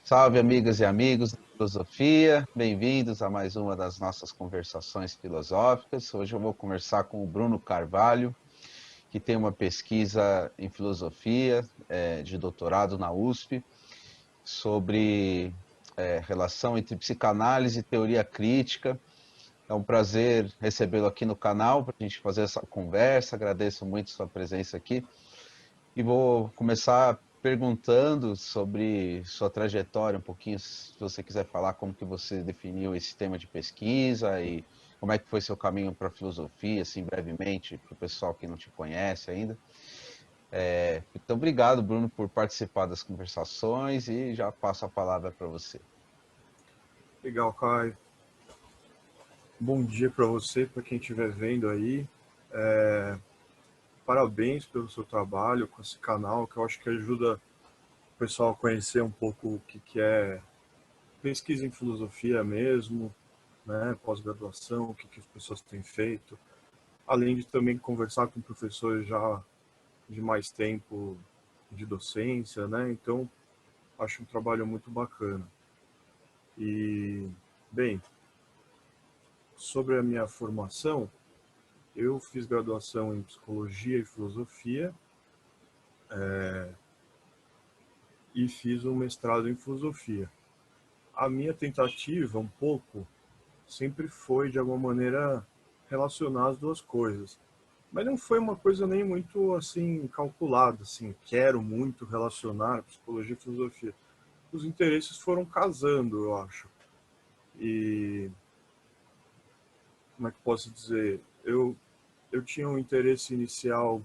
Salve, amigas e amigos da filosofia, bem-vindos a mais uma das nossas conversações filosóficas. Hoje eu vou conversar com o Bruno Carvalho, que tem uma pesquisa em filosofia, de doutorado na USP, sobre relação entre psicanálise e teoria crítica. É um prazer recebê-lo aqui no canal para a gente fazer essa conversa. Agradeço muito sua presença aqui. E vou começar perguntando sobre sua trajetória, um pouquinho, se você quiser falar como que você definiu esse tema de pesquisa e como é que foi seu caminho para a filosofia, assim, brevemente, para o pessoal que não te conhece ainda. Então, obrigado, Bruno, por participar das conversações e já passo a palavra para você. Legal, Caio. Bom dia para você, para quem estiver vendo aí. Parabéns pelo seu trabalho com esse canal, que eu acho que ajuda o pessoal a conhecer um pouco o que é pesquisa em filosofia mesmo, né, pós-graduação, o que as pessoas têm feito, além de também conversar com professores já de mais tempo de docência, né? Então, acho um trabalho muito bacana. E, bem, sobre a minha formação, eu fiz graduação em psicologia e filosofia e fiz um mestrado em filosofia. A minha tentativa, um pouco, sempre foi de alguma maneira relacionar as duas coisas. Mas não foi uma coisa nem muito assim calculada, assim, quero muito relacionar psicologia e filosofia. Os interesses foram casando, eu acho. E como é que posso dizer? Eu tinha um interesse inicial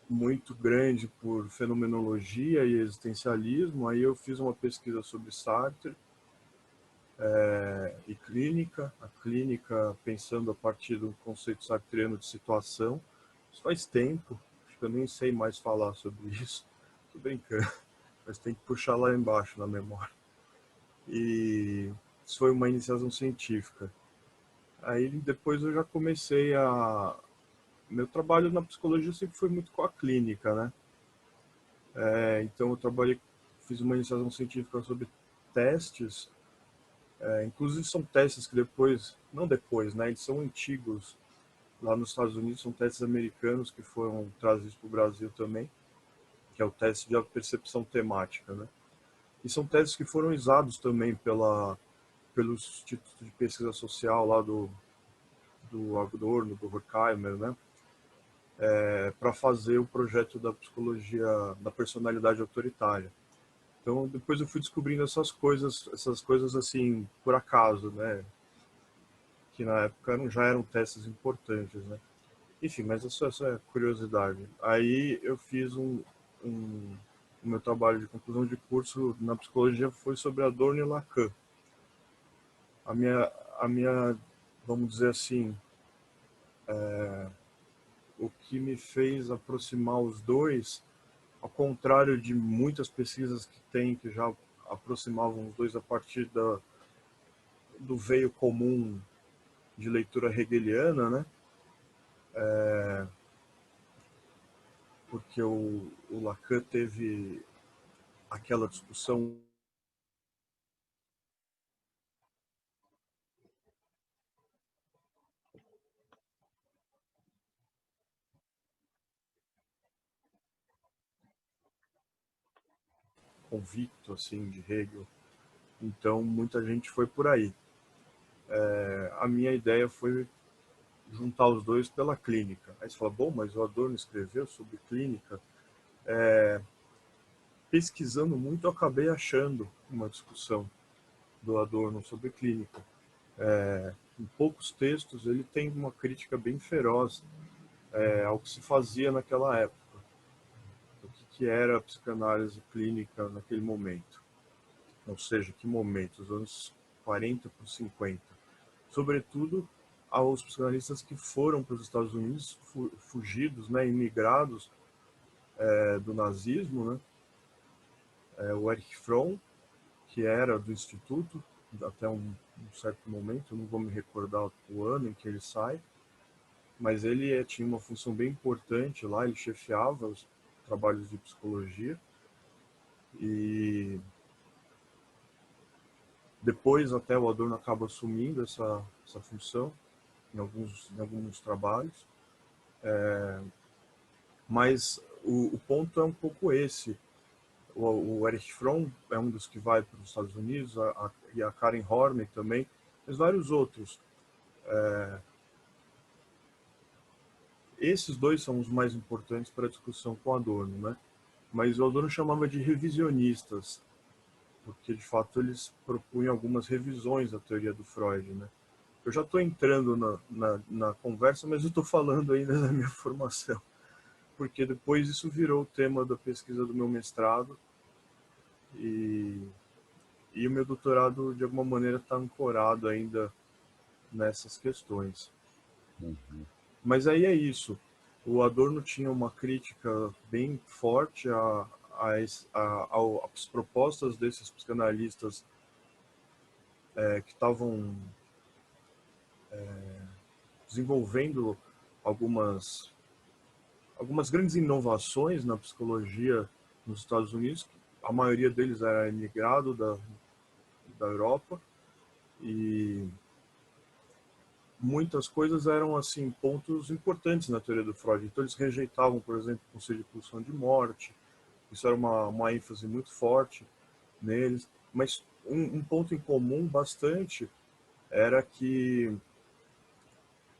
muito grande por fenomenologia e existencialismo. Aí eu fiz uma pesquisa sobre Sartre e clínica, a clínica pensando a partir do conceito sartreano de situação. Isso faz tempo, acho que eu nem sei mais falar sobre isso. Tô brincando, mas tem que puxar lá embaixo na memória. E isso foi uma iniciação científica. Aí depois eu já comecei a... Meu trabalho na psicologia sempre foi muito com a clínica, né? Então eu trabalhei, fiz uma iniciação científica sobre testes. Inclusive são testes que depois, não depois, né? Eles são antigos. Lá nos Estados Unidos são testes americanos que foram trazidos para o Brasil também, que é o teste de percepção temática, né? E são testes que foram usados também pelo Instituto de Pesquisa Social lá do Adorno, do Horkheimer, né? Para fazer o projeto da psicologia da personalidade autoritária. Então depois eu fui descobrindo essas coisas assim por acaso, né? Que na época já eram testes importantes, né? Enfim, mas essa é curiosidade. Aí eu fiz o meu trabalho de conclusão de curso na psicologia foi sobre Adorno e Lacan. A minha, a minha, vamos dizer assim, o que me fez aproximar os dois, ao contrário de muitas pesquisas que tem que já aproximavam os dois a partir do veio comum de leitura hegeliana, né? Porque o Lacan teve aquela discussão convicto assim de Hegel. Então muita gente foi por aí. A minha ideia foi juntar os dois pela clínica. Aí você fala, bom, mas o Adorno escreveu sobre clínica. Pesquisando muito, eu acabei achando uma discussão do Adorno sobre clínica. Em poucos textos, ele tem uma crítica bem feroz ao que se fazia naquela época, o que era a psicanálise clínica naquele momento. Ou seja, que momento? Os anos 40 para os 50. Sobretudo aos psicanalistas que foram para os Estados Unidos, fugidos, né, imigrados do nazismo, né? O Erich Fromm, que era do Instituto, até um certo momento, eu não vou me recordar o ano em que ele sai, mas ele tinha uma função bem importante lá, ele chefiava os trabalhos de psicologia, e Depois até o Adorno acaba assumindo essa função em alguns trabalhos. Mas o ponto é um pouco esse. O Erich Fromm é um dos que vai para os Estados Unidos, e a Karen Horney também, mas vários outros. Esses dois são os mais importantes para a discussão com Adorno, né? Mas o Adorno chamava de revisionistas, porque de fato eles propunham algumas revisões da teoria do Freud, né? Eu já estou entrando na conversa, mas eu estou falando ainda da minha formação, porque depois isso virou o tema da pesquisa do meu mestrado, e o meu doutorado, de alguma maneira, está ancorado ainda nessas questões. Uhum. Mas aí é isso. O Adorno tinha uma crítica bem forte às propostas desses psicanalistas que estavam desenvolvendo algumas grandes inovações na psicologia nos Estados Unidos. A maioria deles era imigrado da Europa, e muitas coisas eram assim pontos importantes na teoria do Freud. Então eles rejeitavam, por exemplo, o conceito de pulsão de morte. Isso era uma ênfase muito forte neles. Mas um ponto em comum bastante era que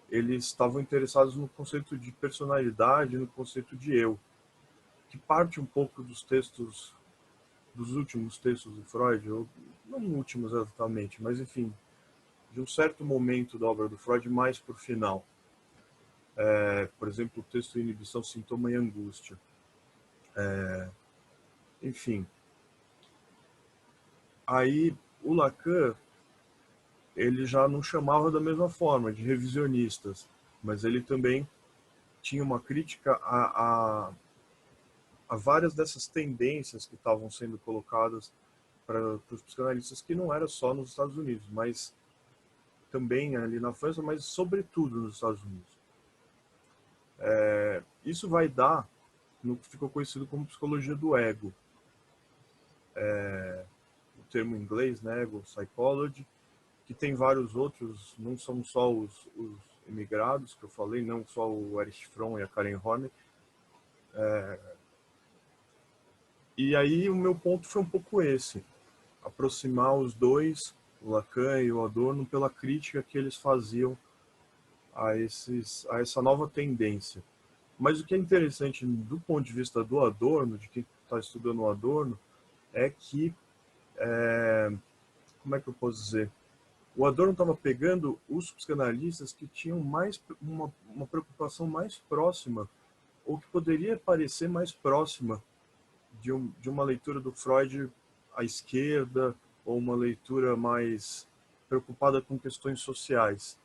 eles estavam interessados no conceito de personalidade, no conceito de eu, que parte um pouco dos textos, dos últimos textos do Freud, ou não últimos exatamente, mas enfim, de um certo momento da obra do Freud, mais por final. Por exemplo, o texto Inibição, Sintoma e Angústia. Enfim. Aí o Lacan, ele já não chamava da mesma forma, de revisionistas, mas ele também tinha uma crítica a várias dessas tendências que estavam sendo colocadas para os psicanalistas, que não era só nos Estados Unidos, mas também ali na França, mas sobretudo nos Estados Unidos. Isso vai dar no que ficou conhecido como psicologia do ego. O termo em inglês, né, ego psychology, que tem vários outros, não são só os imigrados que eu falei, não só o Erich Fromm e a Karen Horney. E aí o meu ponto foi um pouco esse, aproximar os dois, o Lacan e o Adorno, pela crítica que eles faziam a essa nova tendência. Mas o que é interessante do ponto de vista do Adorno, de quem está estudando o Adorno, é que, como é que eu posso dizer? O Adorno estava pegando os psicanalistas que tinham mais uma preocupação mais próxima, ou que poderia parecer mais próxima de uma leitura do Freud à esquerda, ou uma leitura mais preocupada com questões sociais.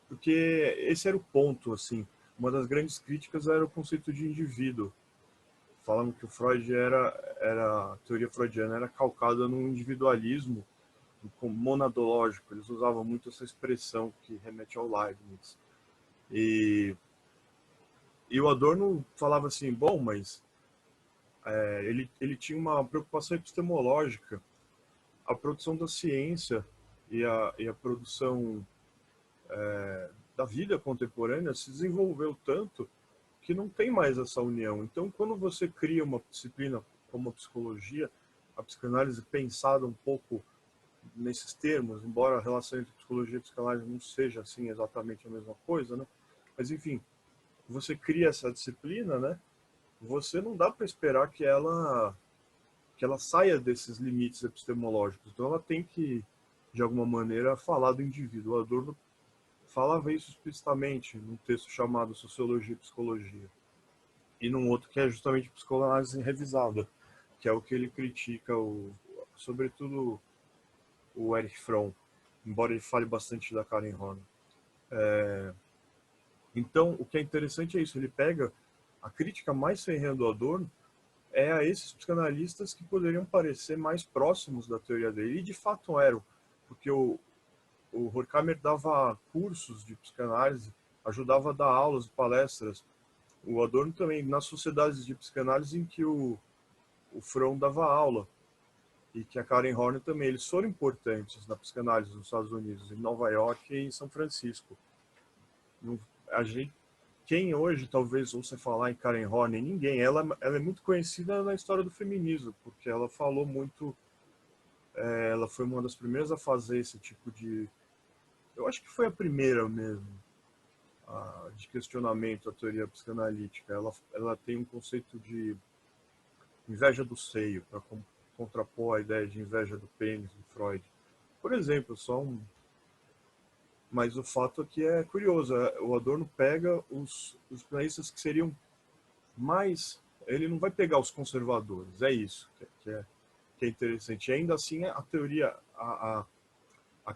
Porque esse era o ponto, assim. Uma das grandes críticas era o conceito de indivíduo. Falavam que o Freud a teoria freudiana era calcada no individualismo monadológico. Eles usavam muito essa expressão que remete ao Leibniz. E o Adorno falava assim, bom, mas ele tinha uma preocupação epistemológica. A produção da ciência e a produção da vida contemporânea se desenvolveu tanto que não tem mais essa união. Então, quando você cria uma disciplina como a psicologia, a psicanálise pensada um pouco nesses termos, embora a relação entre psicologia e psicanálise não seja assim exatamente a mesma coisa, né? Mas enfim, você cria essa disciplina, né? Você não dá para esperar que ela saia desses limites epistemológicos. Então ela tem que, de alguma maneira, falar do indivíduo. O Adorno falava isso explicitamente num texto chamado Sociologia e Psicologia, e num outro que é justamente Psicoanálise Revisada, que é o que ele critica, sobretudo o Erich Fromm, embora ele fale bastante da Karen Horney. Então, o que é interessante é isso, ele pega a crítica mais ferrenha do Adorno a esses psicanalistas que poderiam parecer mais próximos da teoria dele, e de fato eram, porque o Horkheimer dava cursos de psicanálise, ajudava a dar aulas e palestras. O Adorno também, nas sociedades de psicanálise em que o Fromm dava aula. e que a Karen Horney também, eles foram importantes na psicanálise nos Estados Unidos, em Nova York e em São Francisco. A gente, quem hoje talvez ouça falar em Karen Horney? Ninguém. Ela é muito conhecida na história do feminismo, porque ela falou muito, ela foi uma das primeiras a fazer esse tipo de... Eu acho que foi a primeira mesmo, de questionamento à teoria psicanalítica. Ela tem um conceito de inveja do seio, para contrapor a ideia de inveja do pênis, do Freud. Por exemplo, mas o fato é que é curioso, o Adorno pega os psicanalistas que seriam mais... Ele não vai pegar os conservadores, é isso que é interessante. E ainda assim, a teoria, a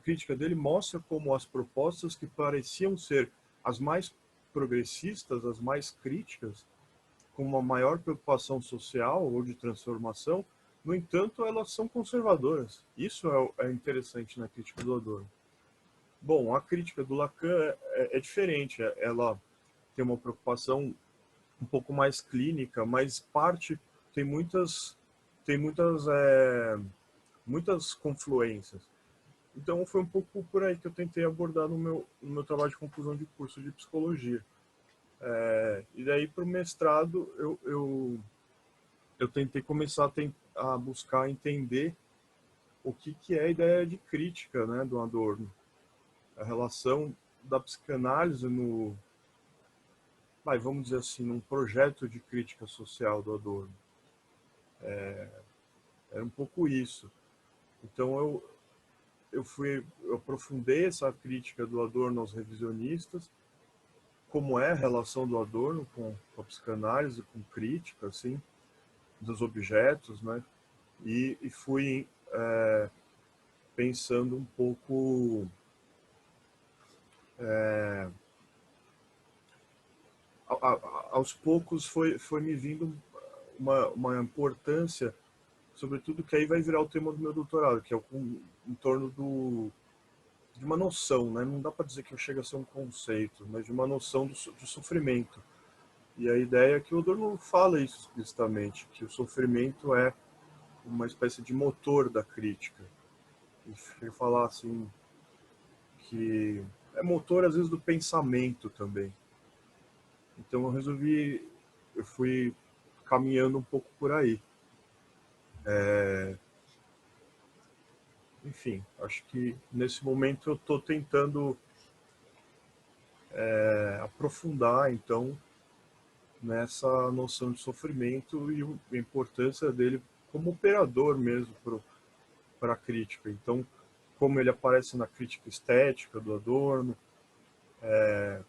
crítica dele mostra como as propostas que pareciam ser as mais progressistas, as mais críticas, com uma maior preocupação social ou de transformação, no entanto, elas são conservadoras. Isso é interessante na crítica do Adorno. Bom, a crítica do Lacan é diferente. Ela tem uma preocupação um pouco mais clínica, mas tem muitas confluências. Então foi um pouco por aí que eu tentei abordar no meu trabalho de conclusão de curso de psicologia. E daí para o mestrado eu tentei começar a buscar entender o que é a ideia de crítica, né, do Adorno, a relação da psicanálise vamos dizer assim, num projeto de crítica social do Adorno. Era um pouco isso. Então eu aprofundei essa crítica do Adorno aos revisionistas, como é a relação do Adorno com a psicanálise, com crítica, assim, dos objetos, né? E fui pensando um pouco aos poucos foi me vindo uma importância, sobretudo que aí vai virar o tema do meu doutorado, que é em torno de uma noção, né? Não dá para dizer que chega a ser um conceito, mas de uma noção do sofrimento. E a ideia é que o Adorno fala isso explicitamente, que o sofrimento é uma espécie de motor da crítica. E ele falar assim que é motor às vezes do pensamento também. Então eu fui caminhando um pouco por aí. Enfim, acho que nesse momento eu estou tentando aprofundar, então, nessa noção de sofrimento e a importância dele como operador mesmo para a crítica. Então, como ele aparece na crítica estética do Adorno,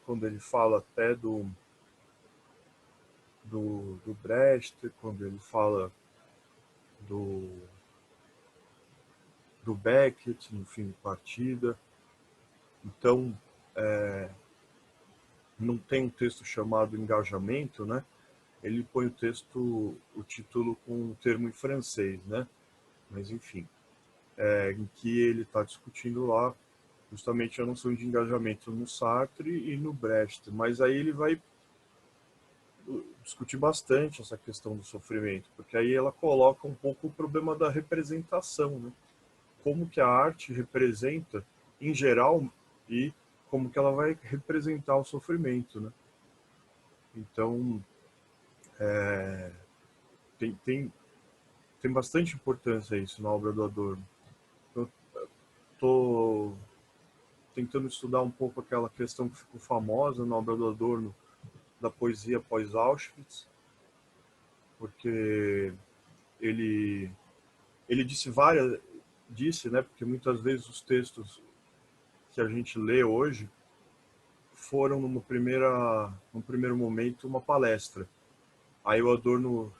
quando ele fala até do Brecht, quando ele fala do Beckett, no fim de partida. Então, não tem um texto chamado Engajamento, né? Ele põe o título com um termo em francês, né? Mas, enfim, em que ele está discutindo lá justamente a noção de engajamento no Sartre e no Brecht. Mas aí ele vai discutir bastante essa questão do sofrimento, porque aí ela coloca um pouco o problema da representação, né? Como que a arte representa, em geral, e como que ela vai representar o sofrimento, né? Então, tem bastante importância isso na obra do Adorno. Eu estou tentando estudar um pouco aquela questão que ficou famosa na obra do Adorno, da poesia pós-Auschwitz, porque ele disse, né, porque muitas vezes os textos que a gente lê hoje foram num primeiro momento uma palestra. Aí o Adorno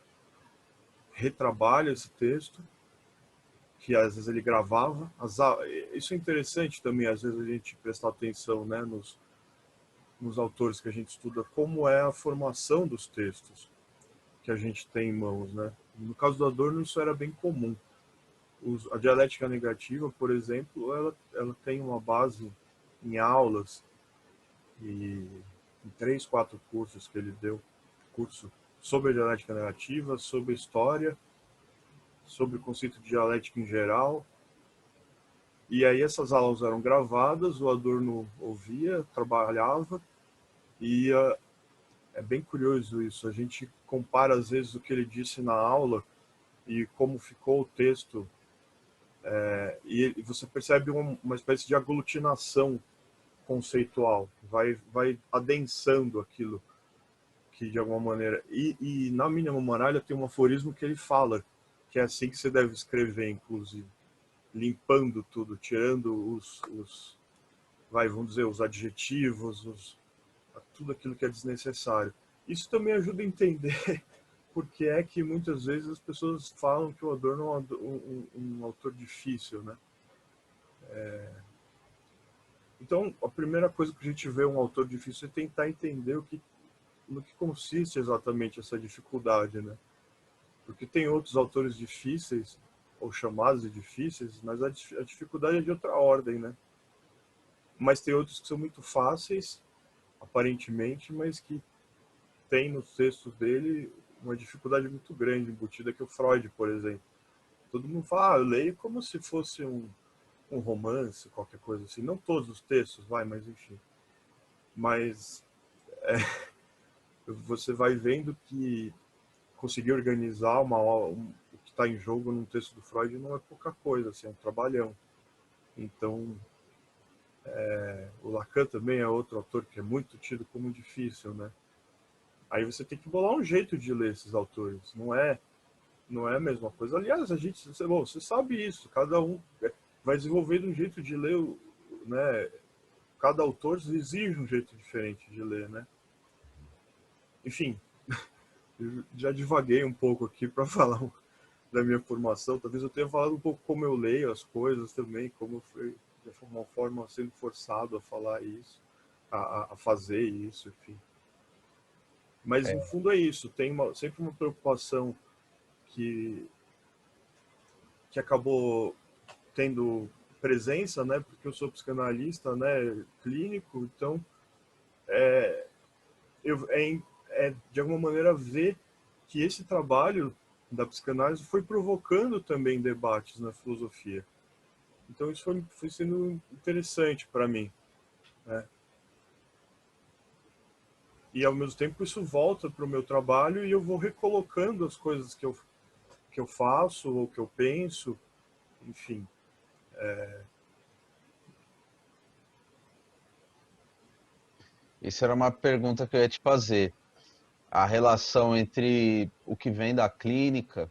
retrabalha esse texto, que às vezes ele gravava. Isso é interessante também, às vezes a gente prestar atenção, né, nos autores que a gente estuda, como é a formação dos textos que a gente tem em mãos, né? No caso do Adorno isso era bem comum. A dialética negativa, por exemplo, ela tem uma base em aulas e em 3, 4 cursos que ele deu, curso sobre a dialética negativa, sobre a história sobre o conceito de dialética em geral. E aí essas aulas eram gravadas, o Adorno ouvia, trabalhava, e é bem curioso isso. A gente compara às vezes o que ele disse na aula e como ficou o texto, e você percebe uma espécie de aglutinação conceitual, vai adensando aquilo que de alguma maneira... E na Mínima Muralha tem um aforismo que ele fala, que é assim que você deve escrever, inclusive, limpando tudo, tirando vamos dizer, os adjetivos, tudo aquilo que é desnecessário. Isso também ajuda a entender porque é que muitas vezes as pessoas falam que o Adorno é um autor difícil, né? Então, a primeira coisa que a gente vê um autor difícil é tentar entender no que consiste exatamente essa dificuldade, né? Porque tem outros autores difíceis, ou chamados de difíceis, mas a dificuldade é de outra ordem, né? Mas tem outros que são muito fáceis, aparentemente, mas que tem nos textos dele uma dificuldade muito grande embutida, que é o Freud, por exemplo. Todo mundo fala, eu leio como se fosse um romance, qualquer coisa assim. Não todos os textos, mas enfim. Mas você vai vendo que conseguir organizar o que está em jogo num texto do Freud não é pouca coisa, assim, é um trabalhão. Então, o Lacan também é outro autor que é muito tido como difícil, né? Aí você tem que bolar um jeito de ler esses autores, não é a mesma coisa. Aliás, você sabe isso, cada um vai desenvolvendo um jeito de ler, né? Cada autor exige um jeito diferente de ler, né? Enfim, eu já divaguei um pouco aqui para falar da minha formação. Talvez eu tenha falado um pouco como eu leio as coisas também, como eu fui de alguma forma sendo forçado a falar isso, a fazer isso, enfim. Mas no fundo é isso, tem sempre uma preocupação que acabou tendo presença, né? Porque eu sou psicanalista, né? Clínico, então eu, de alguma maneira ver que esse trabalho da psicanálise foi provocando também debates na filosofia. Então isso foi sendo interessante para mim, né? E ao mesmo tempo isso volta para o meu trabalho e eu vou recolocando as coisas que eu faço ou que eu penso, enfim. Isso era uma pergunta que eu ia te fazer. A relação entre o que vem da clínica,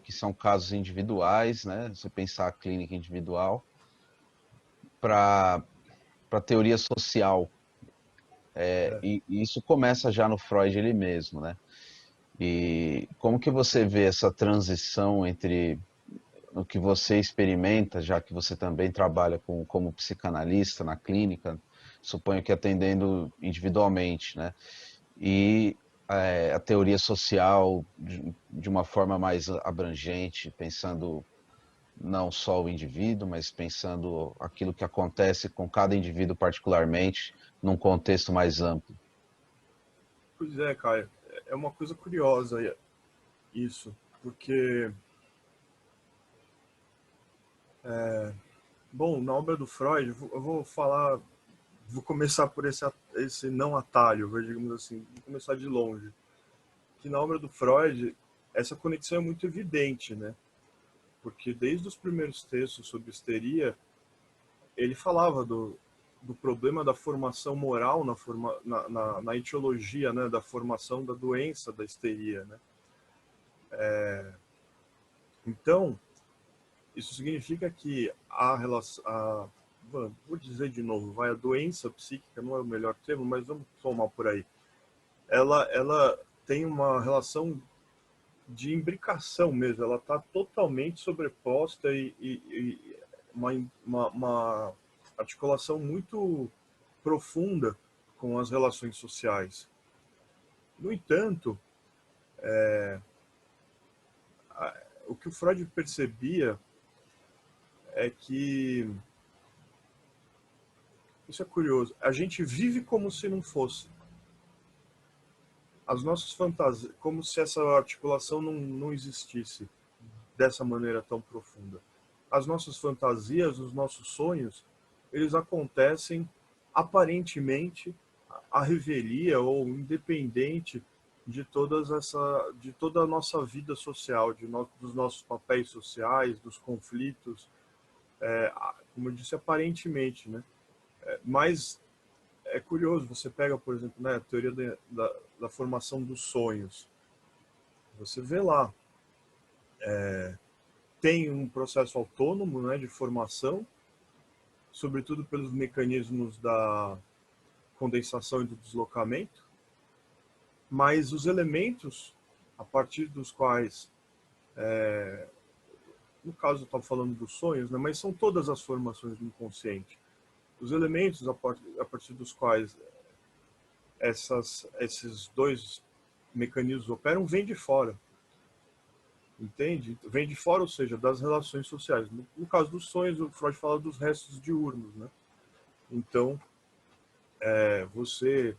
que são casos individuais, né? Você pensar a clínica individual, para a teoria social. E isso começa já no Freud ele mesmo, né? E como que você vê essa transição entre o que você experimenta, já que você também trabalha como psicanalista na clínica, suponho que atendendo individualmente, né? E a teoria social de uma forma mais abrangente, pensando não só o indivíduo, mas pensando aquilo que acontece com cada indivíduo particularmente, num contexto mais amplo. Pois é, Caio, é uma coisa curiosa isso, porque, bom, na obra do Freud, eu vou falar, vou começar por esse não atalho, digamos assim, vou começar de longe. Que na obra do Freud, essa conexão é muito evidente, né? Porque desde os primeiros textos sobre histeria, ele falava do problema da formação moral na etiologia, né, da formação da doença da histeria, né? Então, isso significa que a relação, vou dizer de novo, a doença psíquica não é o melhor termo, mas vamos tomar por aí. Ela tem uma relação de imbricação mesmo, ela está totalmente sobreposta e uma articulação muito profunda com as relações sociais. No entanto, o que o Freud percebia é que, isso é curioso, a gente vive como se não fosse. As nossas fantasias, como se essa articulação não existisse. dessa maneira tão profunda. As nossas fantasias, os nossos sonhos, eles acontecem aparentemente à revelia ou independente de de toda a nossa vida social, dos nossos papéis sociais, dos conflitos, como eu disse, aparentemente, né? Mas é curioso, você pega, por exemplo, né, a teoria da formação dos sonhos. Você vê lá, tem um processo autônomo, né, de formação, sobretudo pelos mecanismos da condensação e do deslocamento, mas os elementos a partir dos quais, no caso eu estava falando dos sonhos, né, mas são todas as formações do inconsciente. Os elementos a partir dos quais esses dois mecanismos operam vêm de fora. Entende? Vem de fora, ou seja, das relações sociais. No caso dos sonhos, o Freud fala dos restos diurnos, né? Então, você,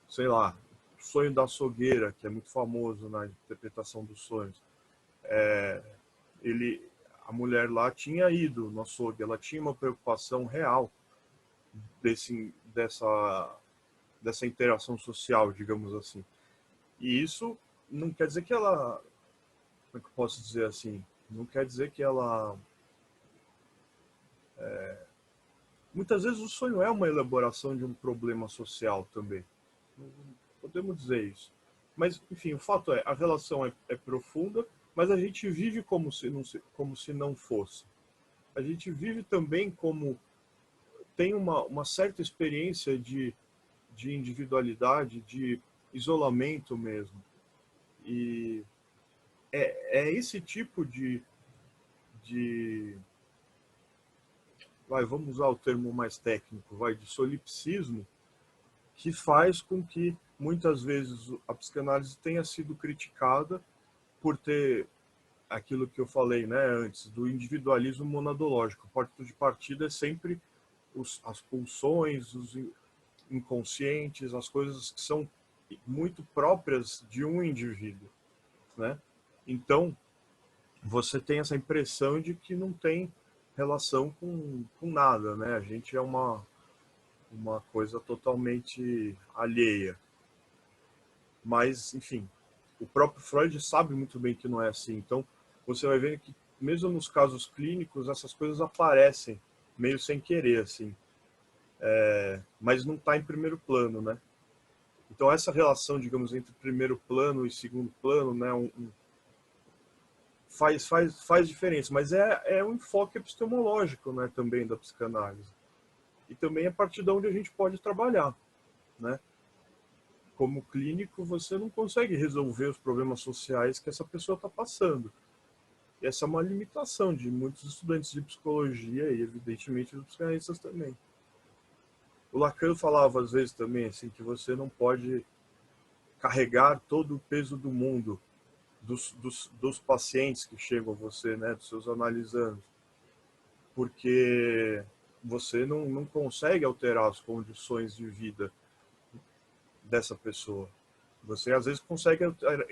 sei lá, o sonho da açougueira, que é muito famoso na interpretação dos sonhos, ele, a mulher lá tinha ido no açougue, ela tinha uma preocupação real dessa interação social, digamos assim. E isso não quer dizer que ela, como é que eu posso dizer assim, não quer dizer que ela... Muitas vezes o sonho é uma elaboração de um problema social também. Podemos dizer isso. Mas, enfim, o fato é, a relação é profunda, mas a gente vive como se não fosse. A gente vive também como... Tem uma certa experiência de individualidade, de isolamento mesmo. E é esse tipo de vamos usar o termo mais técnico, de solipsismo, que faz com que muitas vezes a psicanálise tenha sido criticada por ter aquilo que eu falei, né, antes, do individualismo monadológico. O ponto de partida é sempre as pulsões, os inconscientes, as coisas que são muito próprias de um indivíduo, né? Então, você tem essa impressão de que não tem relação com nada, né? A gente é uma coisa totalmente alheia. Mas, enfim, o próprio Freud sabe muito bem que não é assim. Então, você vai ver que, mesmo nos casos clínicos, essas coisas aparecem meio sem querer, assim. Mas não está em primeiro plano, né? Então, essa relação, digamos, entre primeiro plano e segundo plano, né, faz diferença. Mas é um enfoque epistemológico, né, também, da psicanálise. E também a partir de onde a gente pode trabalhar, né? Como clínico, você não consegue resolver os problemas sociais que essa pessoa está passando. E essa é uma limitação de muitos estudantes de psicologia e, evidentemente, dos psicanalistas também. O Lacan falava, às vezes, também, assim, que você não pode carregar todo o peso do mundo dos pacientes que chegam a você, né, dos seus analisandos, porque você não consegue alterar as condições de vida dessa pessoa. Você, às vezes, consegue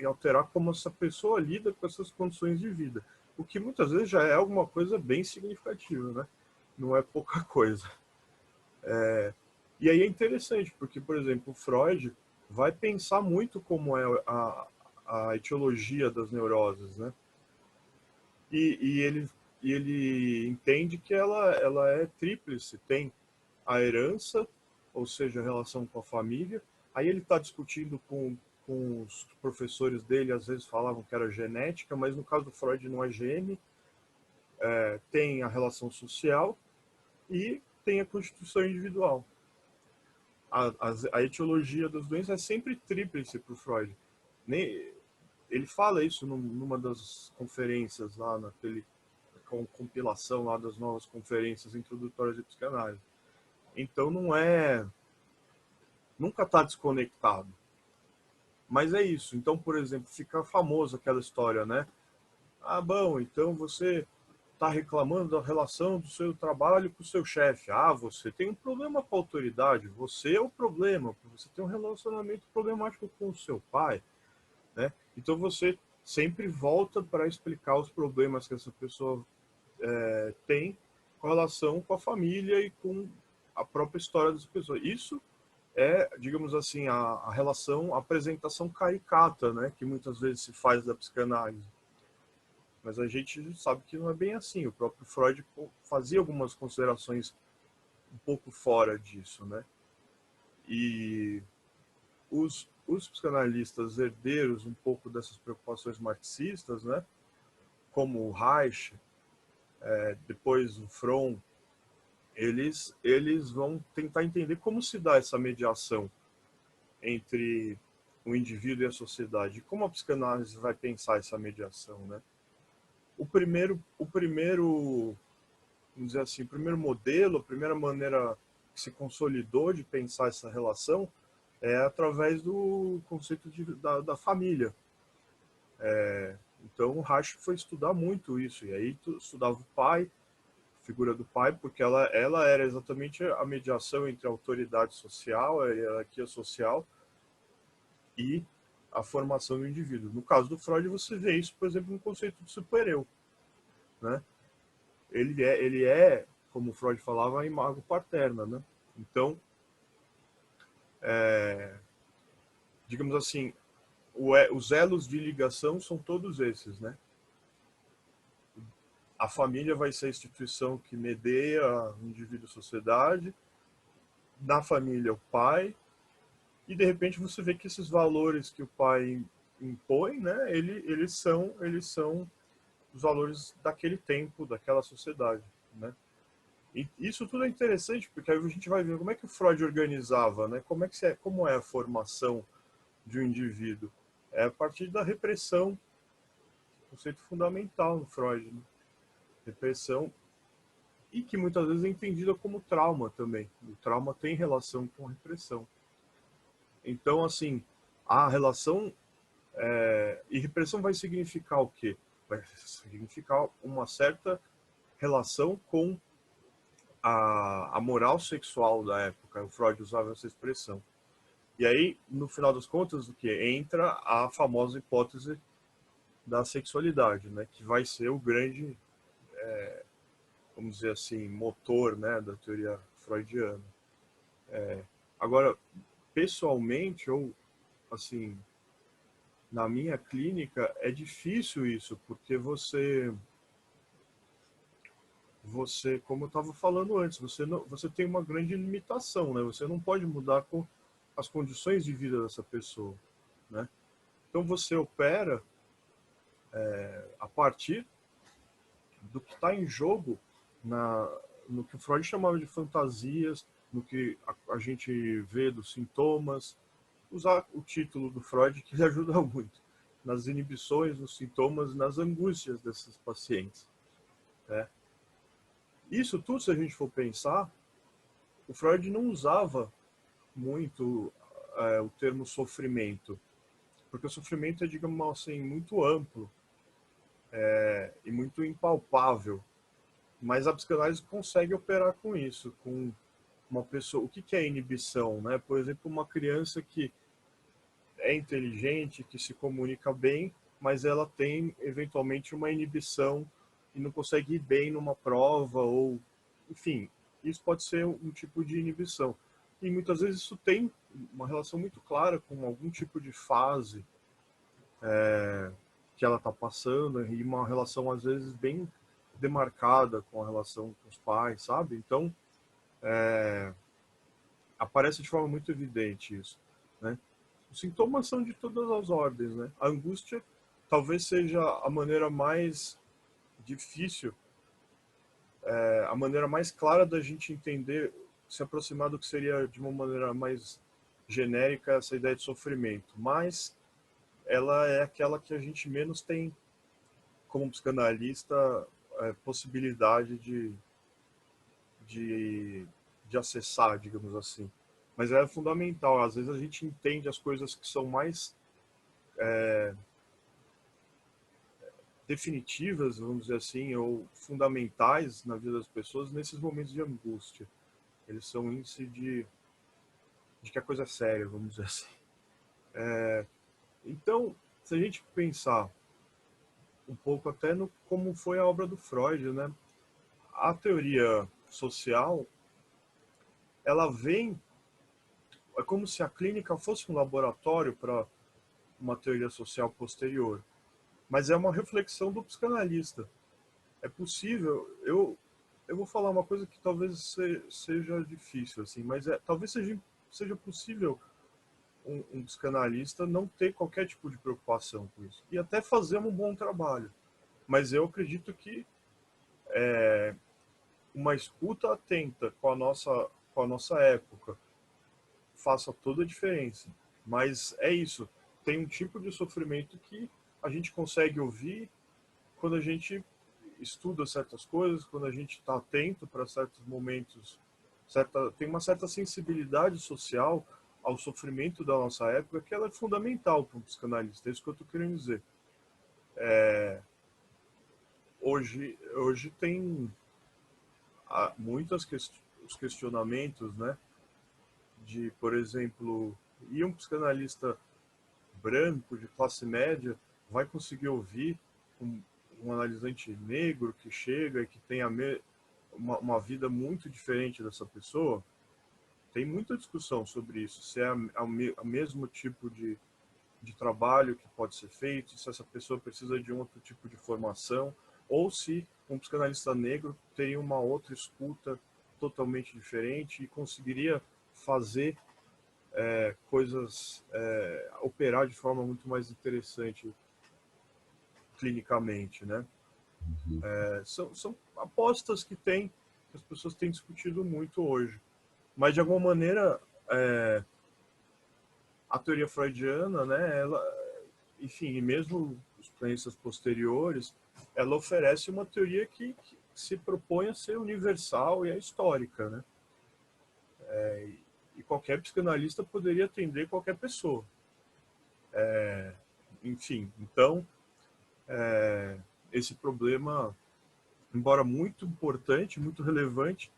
alterar como essa pessoa lida com essas condições de vida, o que muitas vezes já é alguma coisa bem significativa, né? Não é pouca coisa. E aí é interessante, porque, por exemplo, Freud vai pensar muito como é a etiologia das neuroses, né? E ele entende que ela é tríplice, tem a herança, ou seja, a relação com a família. Aí ele está discutindo com os professores dele, às vezes falavam que era genética, mas no caso do Freud não é gene, tem a relação social e tem a constituição individual. A etiologia das doenças é sempre tríplice para o Freud. Ele fala isso numa das conferências lá, naquele compilação lá das novas conferências introdutórias de psicanálise. Então nunca está desconectado. Mas é isso. Então, por exemplo, fica famosa aquela história, né? Ah, bom, então você está reclamando da relação do seu trabalho com o seu chefe. Ah, você tem um problema com a autoridade. Você é o problema. Você tem um relacionamento problemático com o seu pai, né? Então você sempre volta para explicar os problemas que essa pessoa tem com relação com a família e com a própria história das pessoas. Isso é, digamos assim, a relação, a apresentação caricata, né, que muitas vezes se faz da psicanálise. Mas a gente sabe que não é bem assim. O próprio Freud fazia algumas considerações um pouco fora disso, né? E os psicanalistas herdeiros um pouco dessas preocupações marxistas, né? Como o Reich, depois o Fromm, eles vão tentar entender como se dá essa mediação entre o indivíduo e a sociedade. Como a psicanálise vai pensar essa mediação, né? O primeiro, vamos dizer assim, o primeiro modelo, a primeira maneira que se consolidou de pensar essa relação é através do conceito da família. Então o Reich foi estudar muito isso, e aí estudava o pai, a figura do pai, porque ela era exatamente a mediação entre a autoridade social, a hierarquia social e a formação do indivíduo. No caso do Freud, você vê isso, por exemplo, no conceito de super-eu, né? Ele é, como Freud falava, a imago paterna, né? Então, digamos assim, os elos de ligação são todos esses, né? A família vai ser a instituição que medeia o indivíduo e a sociedade, na família o pai, e de repente você vê que esses valores que o pai impõe, né, eles são os valores daquele tempo, daquela sociedade, né? E isso tudo é interessante, porque aí a gente vai ver como é que o Freud organizava, né? Como é a formação de um indivíduo? É a partir da repressão, conceito fundamental no Freud, né? Repressão, e que muitas vezes é entendida como trauma também. O trauma tem relação com a repressão. Então, assim, a relação e repressão vai significar o quê? Vai significar uma certa relação com a moral sexual da época. O Freud usava essa expressão. E aí, no final das contas, o que entra a famosa hipótese da sexualidade, né, que vai ser o grande, vamos dizer assim, motor, né, da teoria freudiana. Agora, pessoalmente, ou assim, na minha clínica, é difícil isso, porque você, como eu estava falando antes, você tem uma grande limitação, né? Você não pode mudar com as condições de vida dessa pessoa, né? Então você opera a partir do que está em jogo no que o Freud chamava de fantasias, no que a gente vê dos sintomas. Usar o título do Freud que lhe ajuda muito nas inibições, nos sintomas, nas angústias desses pacientes, né? Isso tudo, se a gente for pensar, o Freud não usava muito o termo sofrimento, porque o sofrimento é, digamos assim, muito amplo e muito impalpável, mas a psicanálise consegue operar com isso, com uma pessoa. O que é inibição, né? Por exemplo, uma criança que é inteligente, que se comunica bem, mas ela tem eventualmente uma inibição e não consegue ir bem numa prova, ou enfim, isso pode ser um tipo de inibição. E muitas vezes isso tem uma relação muito clara com algum tipo de fase que ela está passando, e uma relação às vezes bem demarcada com a relação com os pais, sabe? Então aparece de forma muito evidente isso, né? Os sintomas são de todas as ordens, né? A angústia talvez seja a maneira mais difícil, a maneira mais clara da gente entender, se aproximar do que seria de uma maneira mais genérica essa ideia de sofrimento. Mas ela é aquela que a gente menos tem, como psicanalista, possibilidade de, de acessar, digamos assim. Mas é fundamental. Às vezes a gente entende as coisas que são mais definitivas, vamos dizer assim, ou fundamentais na vida das pessoas nesses momentos de angústia. Eles são um índice de que a coisa é séria, vamos dizer assim. Então, se a gente pensar um pouco até no como foi a obra do Freud, né? A teoria social, ela vem, é como se a clínica fosse um laboratório para uma teoria social posterior, mas é uma reflexão do psicanalista. É possível, eu vou falar uma coisa que talvez seja difícil, assim, mas talvez seja possível um psicanalista não ter qualquer tipo de preocupação com isso e até fazer um bom trabalho. Mas eu acredito que uma escuta atenta com a nossa época faça toda a diferença. Mas é isso, tem um tipo de sofrimento que a gente consegue ouvir quando a gente estuda certas coisas, quando a gente está atento para certos momentos, tem uma certa sensibilidade social ao sofrimento da nossa época que ela é fundamental para um psicanalista. É isso que eu estou querendo dizer. Hoje tem muitos os questionamentos, né? De, por exemplo, e um psicanalista branco de classe média vai conseguir ouvir um analisante negro que chega e que tem uma vida muito diferente dessa pessoa? Tem muita discussão sobre isso, se é o mesmo tipo de trabalho que pode ser feito, se essa pessoa precisa de um outro tipo de formação, ou se um psicanalista negro tem uma outra escuta totalmente diferente e conseguiria fazer coisas, operar de forma muito mais interessante clinicamente, né? São apostas que as pessoas têm discutido muito hoje. Mas, de alguma maneira, a teoria freudiana, né, enfim, e mesmo os psicanalistas posteriores, ela oferece uma teoria que se propõe a ser universal e é histórica, né? E qualquer psicanalista poderia atender qualquer pessoa. Enfim, então, esse problema, embora muito importante, muito relevante,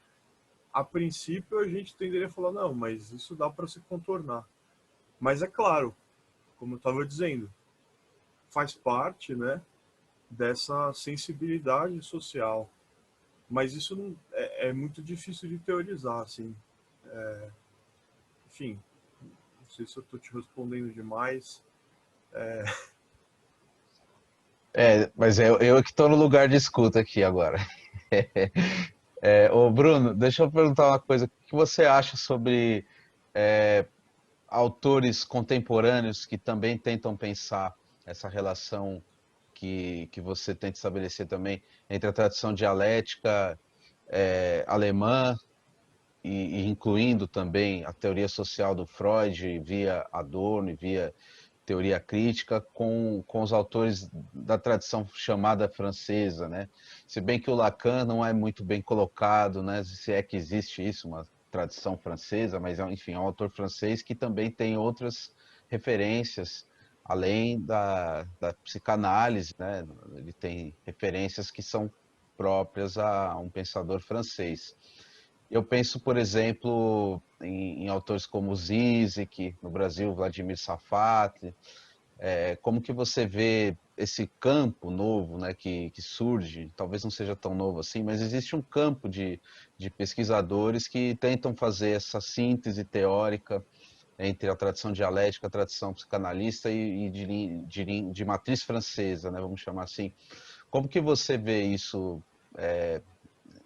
a princípio a gente tenderia a falar, não, mas isso dá para se contornar. Mas é claro, como eu estava dizendo, faz parte, né, dessa sensibilidade social. Mas isso não, é muito difícil de teorizar, assim. Enfim, não sei se eu estou te respondendo demais. Mas eu que estou no lugar de escuta aqui agora. Ô Bruno, deixa eu perguntar uma coisa. O que você acha sobre autores contemporâneos que também tentam pensar essa relação que você tenta estabelecer também entre a tradição dialética alemã e incluindo também a teoria social do Freud via Adorno e via teoria crítica com os autores da tradição chamada francesa, né? Se bem que o Lacan não é muito bem colocado, né? Se é que existe isso, uma tradição francesa, mas enfim, é um autor francês que também tem outras referências além da psicanálise, né? Ele tem referências que são próprias a um pensador francês. Eu penso, por exemplo, em autores como Zizek, no Brasil, Vladimir Safat. Como que você vê esse campo novo, né, que surge, talvez não seja tão novo assim, mas existe um campo de pesquisadores que tentam fazer essa síntese teórica entre a tradição dialética, a tradição psicanalista e de matriz francesa, né, vamos chamar assim. Como que você vê isso?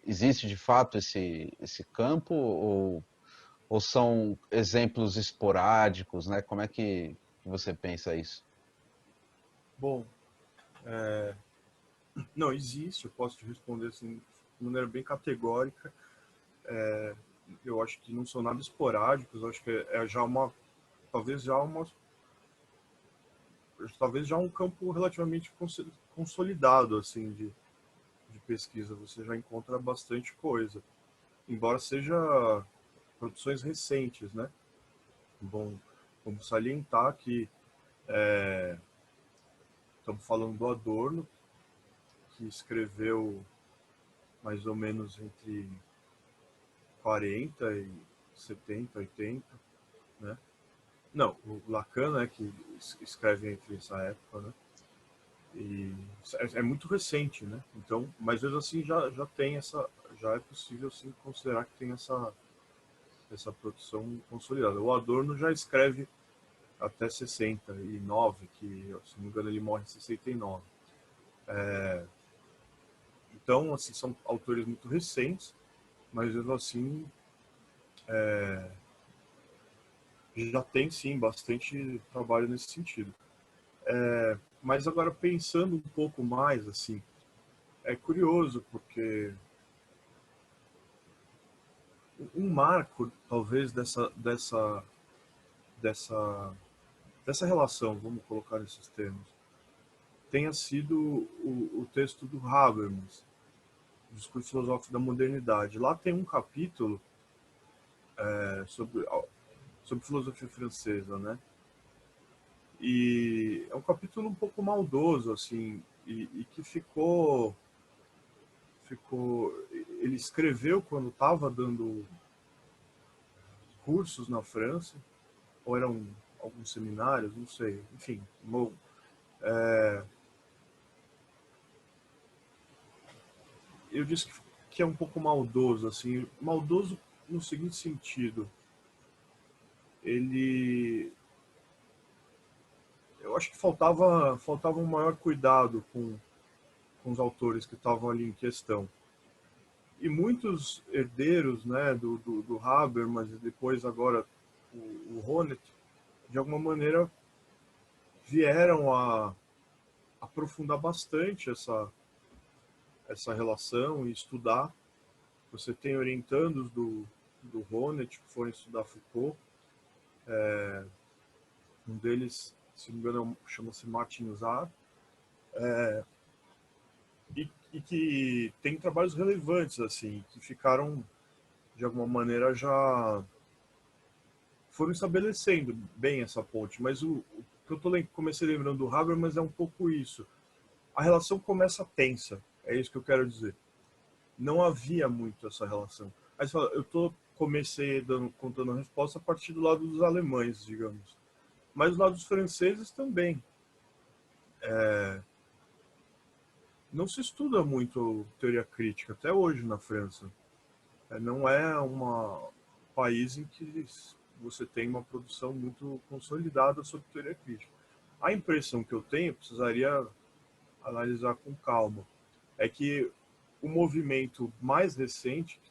Existe de fato esse campo ou são exemplos esporádicos, né? Como é que você pensa isso? Bom, não, existe, eu posso te responder assim, de maneira bem categórica. Eu acho que não são nada esporádicos, eu acho que é já talvez já uma, talvez já um campo relativamente consolidado, assim, de pesquisa. Você já encontra bastante coisa, embora seja produções recentes, né? Bom, vamos salientar que estamos falando do Adorno, que escreveu mais ou menos entre 40 e 70, 80, né? Não, o Lacan, né, que escreve entre essa época, né? E é muito recente, né? Então, mas mesmo assim já tem essa, já é possível sim considerar que tem essa produção consolidada. O Adorno já escreve até 69, que se não me engano ele morre em 69. Então, assim, são autores muito recentes, mas mesmo assim já tem sim bastante trabalho nesse sentido. Mas agora pensando um pouco mais, assim, é curioso porque um marco, talvez, dessa relação, vamos colocar nesses termos, tenha sido o texto do Habermas, Discurso Filosófico da Modernidade. Lá tem um capítulo sobre filosofia francesa, né? E é um capítulo um pouco maldoso, assim, e que ele escreveu quando estava dando cursos na França, ou eram alguns seminários, não sei, enfim. Eu disse que é um pouco maldoso, assim, maldoso no seguinte sentido, ele, eu acho que faltava um maior cuidado com os autores que estavam ali em questão. E muitos herdeiros, né, do Habermas e depois agora o Honneth, de alguma maneira vieram a aprofundar bastante essa relação e estudar. Você tem orientandos do Honneth que foram estudar Foucault. Um deles, se não me engano, chama-se Martin Zarr. E que tem trabalhos relevantes, assim, que ficaram, de alguma maneira, já foram estabelecendo bem essa ponte. Mas o que eu comecei lembrando do Habermas é um pouco isso. A relação começa tensa, é isso que eu quero dizer. Não havia muito essa relação. Aí você fala, comecei contando a resposta a partir do lado dos alemães, digamos. Mas do lado dos franceses também. Não se estuda muito teoria crítica, até hoje na França. Não é um país em que você tem uma produção muito consolidada sobre teoria crítica. A impressão que eu tenho, precisaria analisar com calma, é que o movimento mais recente, que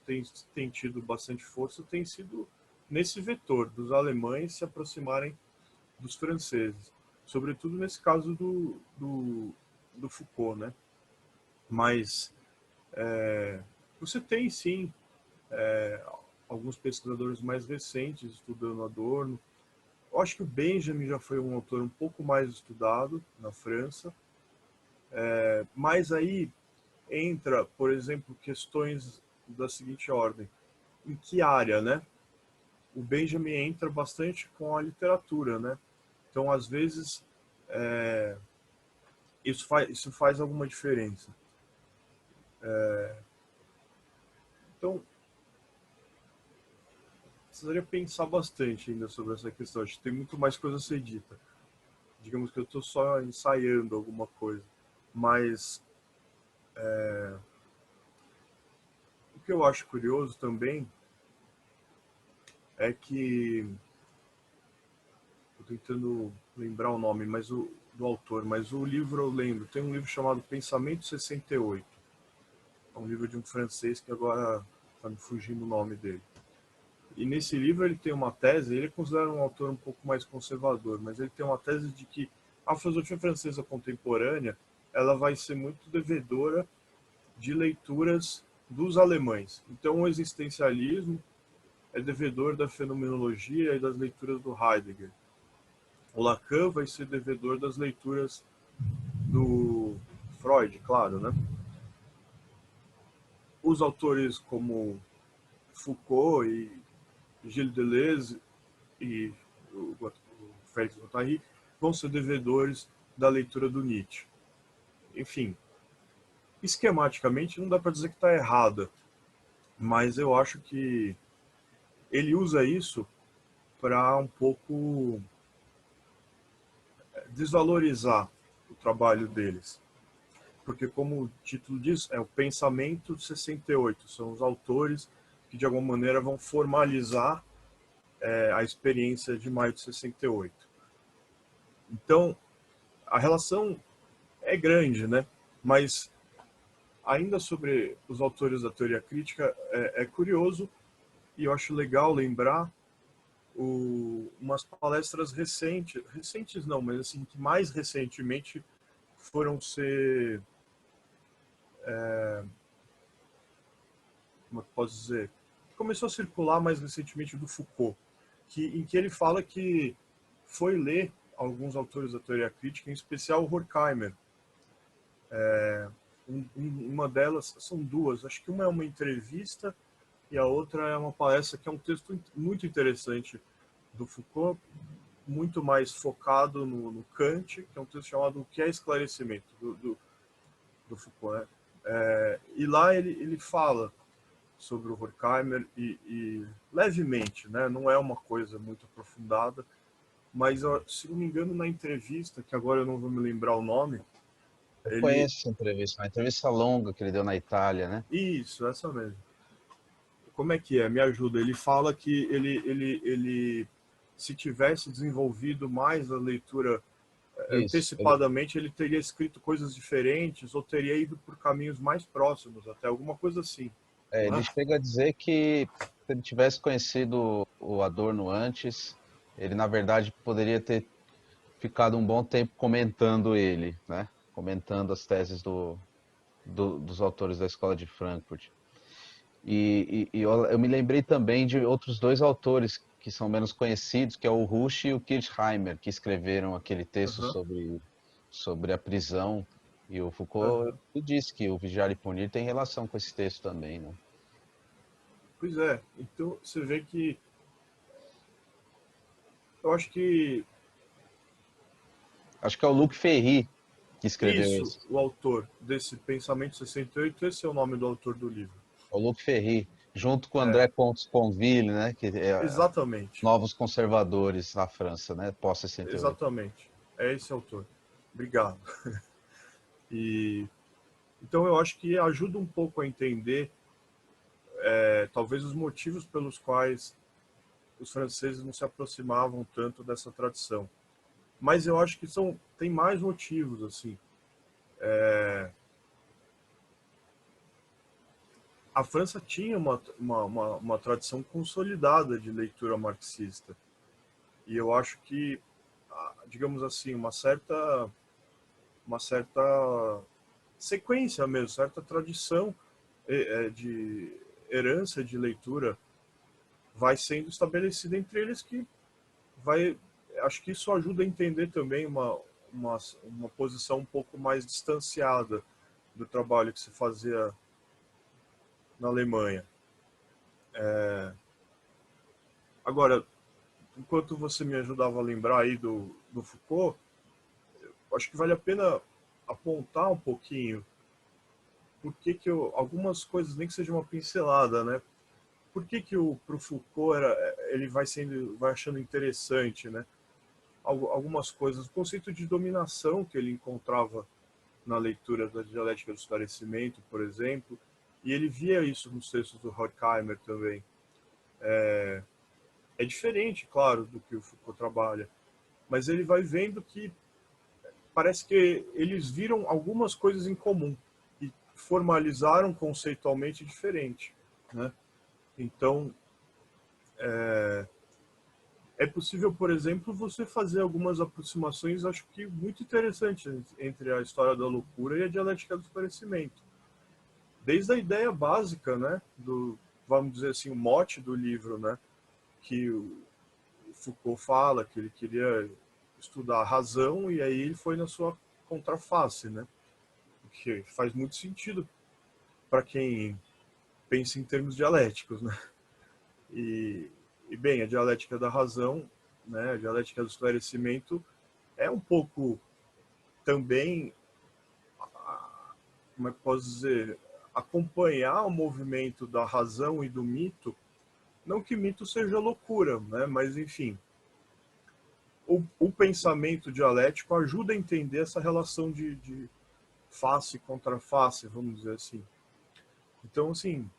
tem tido bastante força, tem sido nesse vetor dos alemães se aproximarem dos franceses, sobretudo nesse caso do Foucault, né? Mas você tem sim alguns pesquisadores mais recentes estudando Adorno. Eu acho que o Benjamin já foi um autor um pouco mais estudado na França, mas aí entra, por exemplo, questões da seguinte ordem. Em que área, né? O Benjamin entra bastante com a literatura, né? Então, às vezes, isso faz alguma diferença. Então, precisaria pensar bastante ainda sobre essa questão. Acho que tem muito mais coisa a ser dita. Digamos que eu estou só ensaiando alguma coisa. Mas o que eu acho curioso também é que estou tentando lembrar o nome do autor, mas o livro eu lembro. Tem um livro chamado Pensamento 68. É um livro de um francês que agora está me fugindo o nome dele. E nesse livro ele tem uma tese, ele é considerado um autor um pouco mais conservador, mas ele tem uma tese de que a filosofia francesa contemporânea ela vai ser muito devedora de leituras dos alemães. Então o existencialismo é devedor da fenomenologia e das leituras do Heidegger. O Lacan vai ser devedor das leituras do Freud, claro, né? Os autores como Foucault e Gilles Deleuze e o Félix Guattari vão ser devedores da leitura do Nietzsche. Enfim, esquematicamente não dá para dizer que está errada, mas eu acho que ele usa isso para um pouco desvalorizar o trabalho deles. Porque, como o título diz, é o pensamento 68, são os autores que, de alguma maneira, vão formalizar a experiência de maio de 68. Então, a relação é grande, né? Mas, ainda sobre os autores da teoria crítica, é curioso, e eu acho legal lembrar umas palestras recentes não, mas assim, que mais recentemente foram ser, como é que posso dizer, começou a circular mais recentemente do Foucault, em que ele fala que foi ler alguns autores da teoria crítica, em especial o Horkheimer. Uma delas, são duas, acho que uma é uma entrevista e a outra é uma palestra que é um texto muito interessante do Foucault, muito mais focado no Kant, que é um texto chamado O que é esclarecimento, do Foucault. Né? E lá ele fala sobre o Horkheimer e levemente, né? Não é uma coisa muito aprofundada, mas se não me engano na entrevista, que agora eu não vou me lembrar o nome, Eu ele... conheço essa entrevista, uma entrevista longa que ele deu na Itália, né? Isso, essa mesmo. Como é que é? Me ajuda. Ele fala que ele se tivesse desenvolvido mais a leitura Isso. antecipadamente, ele teria escrito coisas diferentes ou teria ido por caminhos mais próximos, até alguma coisa assim. Não Ele é? chega a dizer que se ele tivesse conhecido o Adorno antes, ele na verdade poderia ter ficado um bom tempo comentando ele, né? Comentando as teses dos autores da Escola de Frankfurt. E eu me lembrei também de outros dois autores que são menos conhecidos, que é o Rush e o Kirchheimer, que escreveram aquele texto Aham, sobre a prisão. E o Foucault aham. disse que o Vigiar e Punir tem relação com esse texto também, né? Pois é. Então você vê que eu acho que Acho que é o Luc Ferry que escreveu isso, esse. o autor desse Pensamento 68, esse é o nome do autor do livro. É o Luc Ferry, junto com o É, André Comte-Sponville, né? Que é exatamente. novos conservadores na França, né? Pós-68. Exatamente. É esse autor. Obrigado. E então eu acho que ajuda um pouco a entender talvez os motivos pelos quais os franceses não se aproximavam tanto dessa tradição. Mas eu acho que tem mais motivos assim. A França tinha uma tradição consolidada de leitura marxista. E eu acho que, digamos assim, uma certa sequência mesmo, certa tradição de herança de leitura vai sendo estabelecida entre eles que vai, acho que isso ajuda a entender também uma posição um pouco mais distanciada do trabalho que se fazia na Alemanha. Agora, enquanto você me ajudava a lembrar aí do Foucault, acho que vale a pena apontar um pouquinho algumas coisas, nem que seja uma pincelada, né? Por que pro Foucault ele vai achando interessante, né? Algumas coisas, o conceito de dominação que ele encontrava na leitura da dialética do esclarecimento, por exemplo, e ele via isso nos textos do Horkheimer também. É diferente, claro, do que o Foucault trabalha, mas ele vai vendo que parece que eles viram algumas coisas em comum e formalizaram conceitualmente diferente, né? Então, é possível, por exemplo, você fazer algumas aproximações, acho que muito interessantes, entre a história da loucura e a dialética do esclarecimento. Desde a ideia básica, né, vamos dizer assim, o mote do livro, né, que o Foucault fala que ele queria estudar a razão e aí ele foi na sua contraface, né, que faz muito sentido para quem pensa em termos dialéticos, né? E, bem, a dialética da razão, né, a dialética do esclarecimento é um pouco também, como é que posso dizer, acompanhar o movimento da razão e do mito, não que mito seja loucura, né, mas enfim, o pensamento dialético ajuda a entender essa relação de face contra face, vamos dizer assim. Então, assim,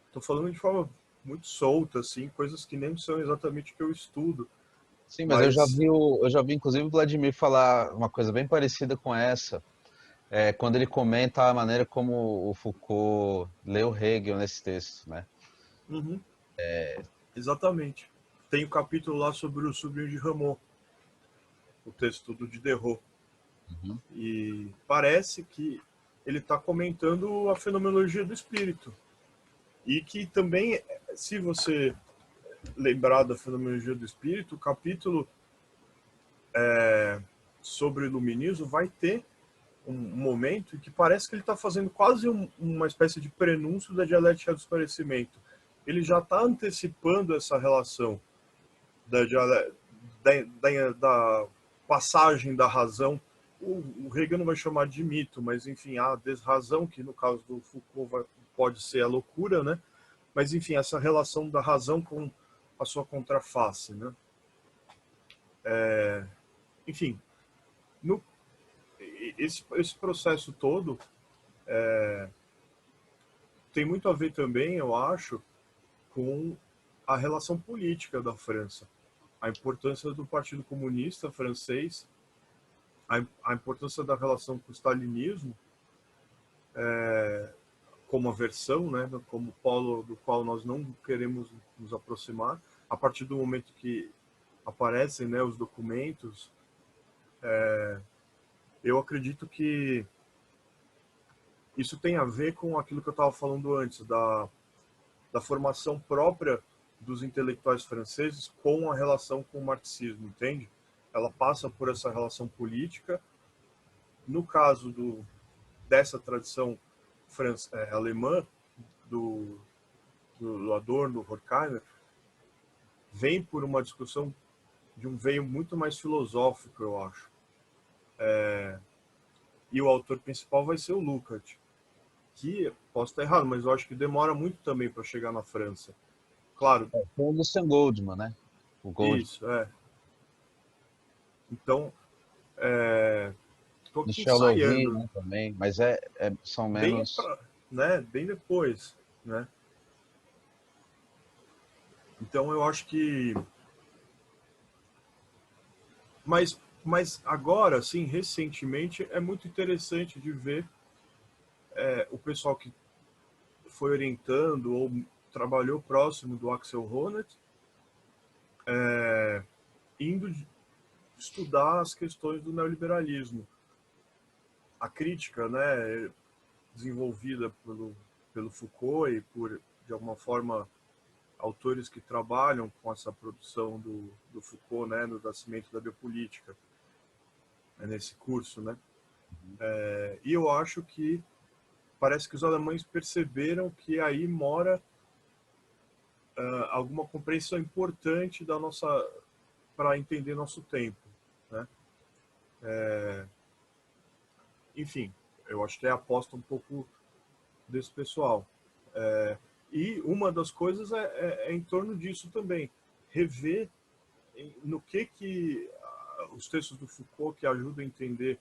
estou falando de forma muito solta, assim, coisas que nem são exatamente o que eu estudo, Sim, mas mas eu já vi inclusive o Vladimir falar uma coisa bem parecida com essa, quando ele comenta a maneira como o Foucault leu Hegel nesse texto, né? uhum, exatamente. Tem o capítulo lá sobre o sobrinho de Rameau, o texto do Diderot. Uhum. E parece que ele está comentando a fenomenologia do espírito. E que também, se você lembrar da fenomenologia do espírito, o capítulo sobre o iluminismo vai ter um momento em que parece que ele está fazendo quase uma espécie de prenúncio da dialética do esclarecimento. Ele já está antecipando essa relação da, da passagem da razão. O Hegel não vai chamar de mito, mas enfim, a desrazão, que no caso do Foucault pode ser a loucura, né? Mas enfim, essa relação da razão com a sua contraface, né? Enfim, no, esse processo todo tem muito a ver também, eu acho, com a relação política da França, a importância do Partido Comunista francês, a importância da relação com o stalinismo como aversão, né, como polo do qual nós não queremos nos aproximar, a partir do momento que aparecem, né, os documentos. Eu acredito que isso tem a ver com aquilo que eu estava falando antes, da formação própria dos intelectuais franceses com a relação com o marxismo, entende? Ela passa por essa relação política. No caso dessa tradição alemã, do, do Adorno, do Horkheimer, vem por uma discussão de um veio muito mais filosófico, eu acho. E o autor principal vai ser o Lukács, que posso estar errado, mas eu acho que demora muito também para chegar na França. Claro, Foi o Lucien Goldman, né? O Gold, isso, é. Então, estou aqui Michel Lovy, ensaiando, né, também, mas são bem, menos. né, bem depois, né? Então, eu acho que... Mas agora, assim, recentemente, é muito interessante de ver o pessoal que foi orientando ou trabalhou próximo do Axel Honneth indo estudar as questões do neoliberalismo. A crítica, né, desenvolvida pelo Foucault e por, de alguma forma, autores que trabalham com essa produção do Foucault, né, no nascimento da biopolítica, nesse curso, né? E eu acho que parece que os alemães perceberam que aí mora alguma compreensão importante da nossa para entender nosso tempo, né? Enfim, eu acho que é a aposta um pouco desse pessoal. E uma das coisas é em torno disso também, rever no que os textos do Foucault que ajudam a entender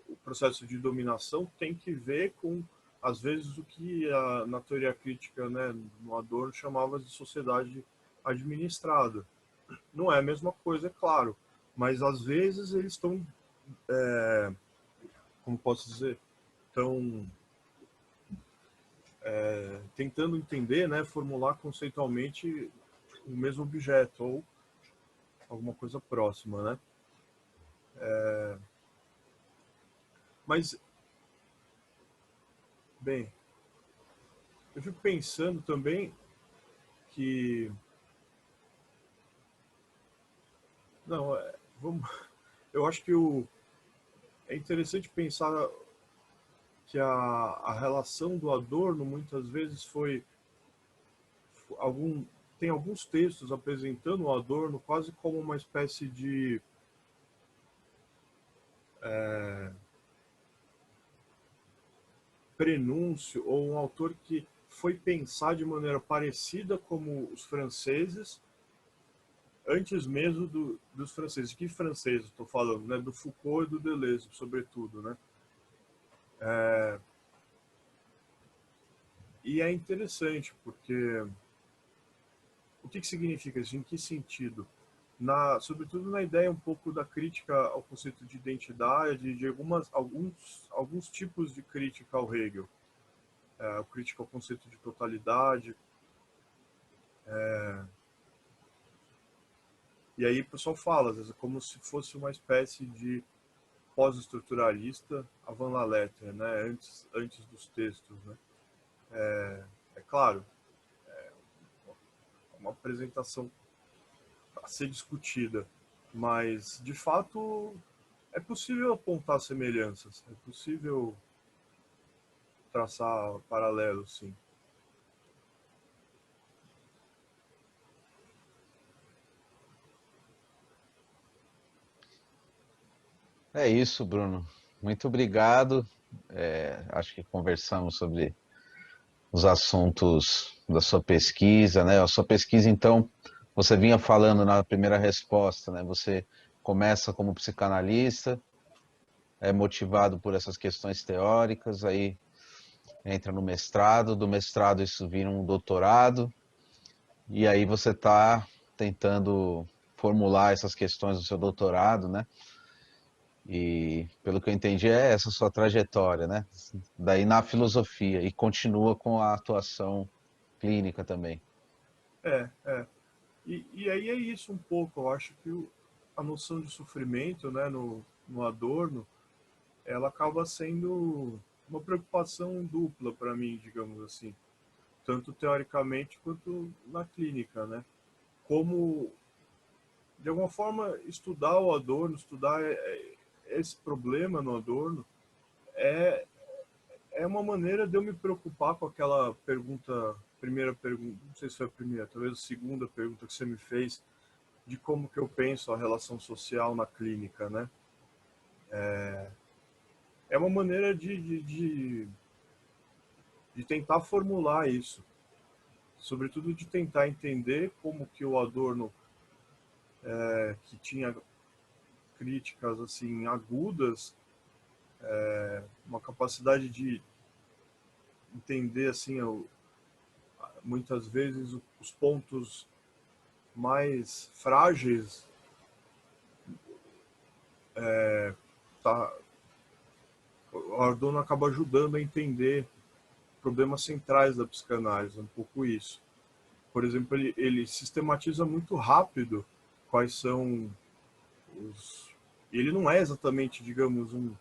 o processo de dominação tem que ver com, às vezes, o que na teoria crítica, né, no Adorno, chamava de sociedade administrada. Não é a mesma coisa, é claro, mas às vezes eles estão, como posso dizer, estão tentando entender, né, formular conceitualmente o mesmo objeto ou alguma coisa próxima, né? Mas, bem, eu fico pensando também que, não, vamos, eu acho que é interessante pensar que a relação do Adorno muitas vezes foi algum tem alguns textos apresentando o Adorno quase como uma espécie de prenúncio ou um autor que foi pensar de maneira parecida como os franceses antes mesmo dos franceses. De que franceses estou falando? Né? Do Foucault e do Deleuze, sobretudo. Né? E é interessante, porque o que significa isso? Em que sentido? Sobretudo na ideia um pouco da crítica ao conceito de identidade, de alguns tipos de crítica ao Hegel. A crítica ao conceito de totalidade. E aí o pessoal fala, às vezes, como se fosse uma espécie de pós-estruturalista avant la lettre, né? antes dos textos. Né? É claro, é uma apresentação a ser discutida, mas, de fato, é possível apontar semelhanças, é possível traçar paralelos, sim. É isso, Bruno. Muito obrigado. Acho que conversamos sobre os assuntos da sua pesquisa, né? A sua pesquisa, então, você vinha falando na primeira resposta, né? Você começa como psicanalista, é motivado por essas questões teóricas, aí entra no mestrado, do mestrado isso vira um doutorado, e aí você está tentando formular essas questões do seu doutorado, né? E pelo que eu entendi é essa sua trajetória, né? Daí na filosofia e continua com a atuação clínica também. É. E aí é isso um pouco, eu acho que a noção de sofrimento, né, no Adorno, ela acaba sendo uma preocupação dupla para mim, digamos assim, tanto teoricamente quanto na clínica, né? Como, de alguma forma, estudar o Adorno, estudar esse problema no Adorno, é, é uma maneira de eu me preocupar com aquela primeira pergunta, não sei se foi a primeira, talvez a segunda pergunta que você me fez, de como que eu penso a relação social na clínica, né? É uma maneira de tentar formular isso, sobretudo de tentar entender como que o Adorno, que tinha críticas assim agudas, uma capacidade de entender assim muitas vezes os pontos mais frágeis, tá, o Adorno acaba ajudando a entender problemas centrais da psicanálise, um pouco isso. Por exemplo, ele sistematiza muito rápido quais são os... Ele não é exatamente, digamos, um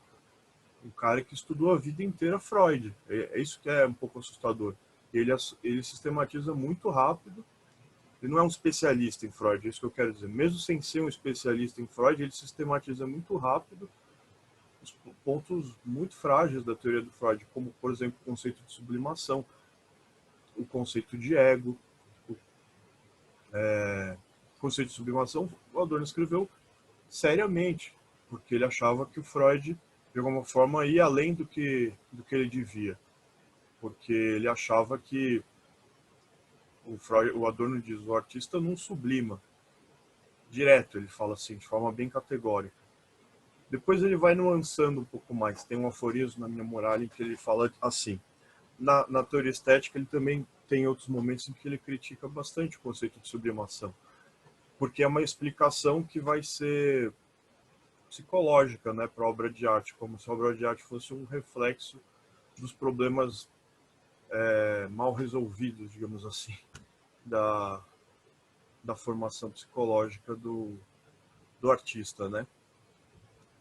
cara que estudou a vida inteira Freud. É isso que é um pouco assustador. Ele sistematiza muito rápido. Ele não é um especialista em Freud, é isso que eu quero dizer. Mesmo sem ser um especialista em Freud, ele sistematiza muito rápido os pontos muito frágeis da teoria do Freud, como, por exemplo, o conceito de sublimação, o conceito de ego. O conceito de sublimação, o Adorno escreveu seriamente, porque ele achava que o Freud, de alguma forma, ia além do que ele devia. Porque ele achava que o Adorno diz, o artista não sublima. Direto, ele fala assim, de forma bem categórica. Depois ele vai nuançando um pouco mais. Tem um aforismo na minha moral em que ele fala assim. Na teoria estética, ele também tem outros momentos em que ele critica bastante o conceito de sublimação. Porque é uma explicação que vai ser psicológica, né, para a obra de arte, como se a obra de arte fosse um reflexo dos problemas mal resolvidos, digamos assim, da, da formação psicológica do artista, né?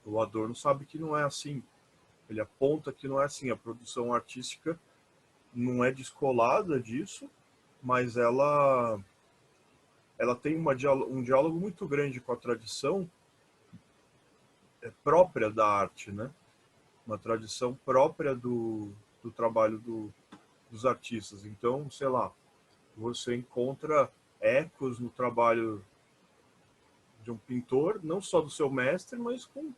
O Adorno sabe que não é assim. Ele aponta que não é assim. A produção artística não é descolada disso, mas ela tem um diálogo muito grande com a tradição própria da arte, né? Uma tradição própria do trabalho dos artistas. Então, sei lá, você encontra ecos no trabalho de um pintor, não só do seu mestre, mas com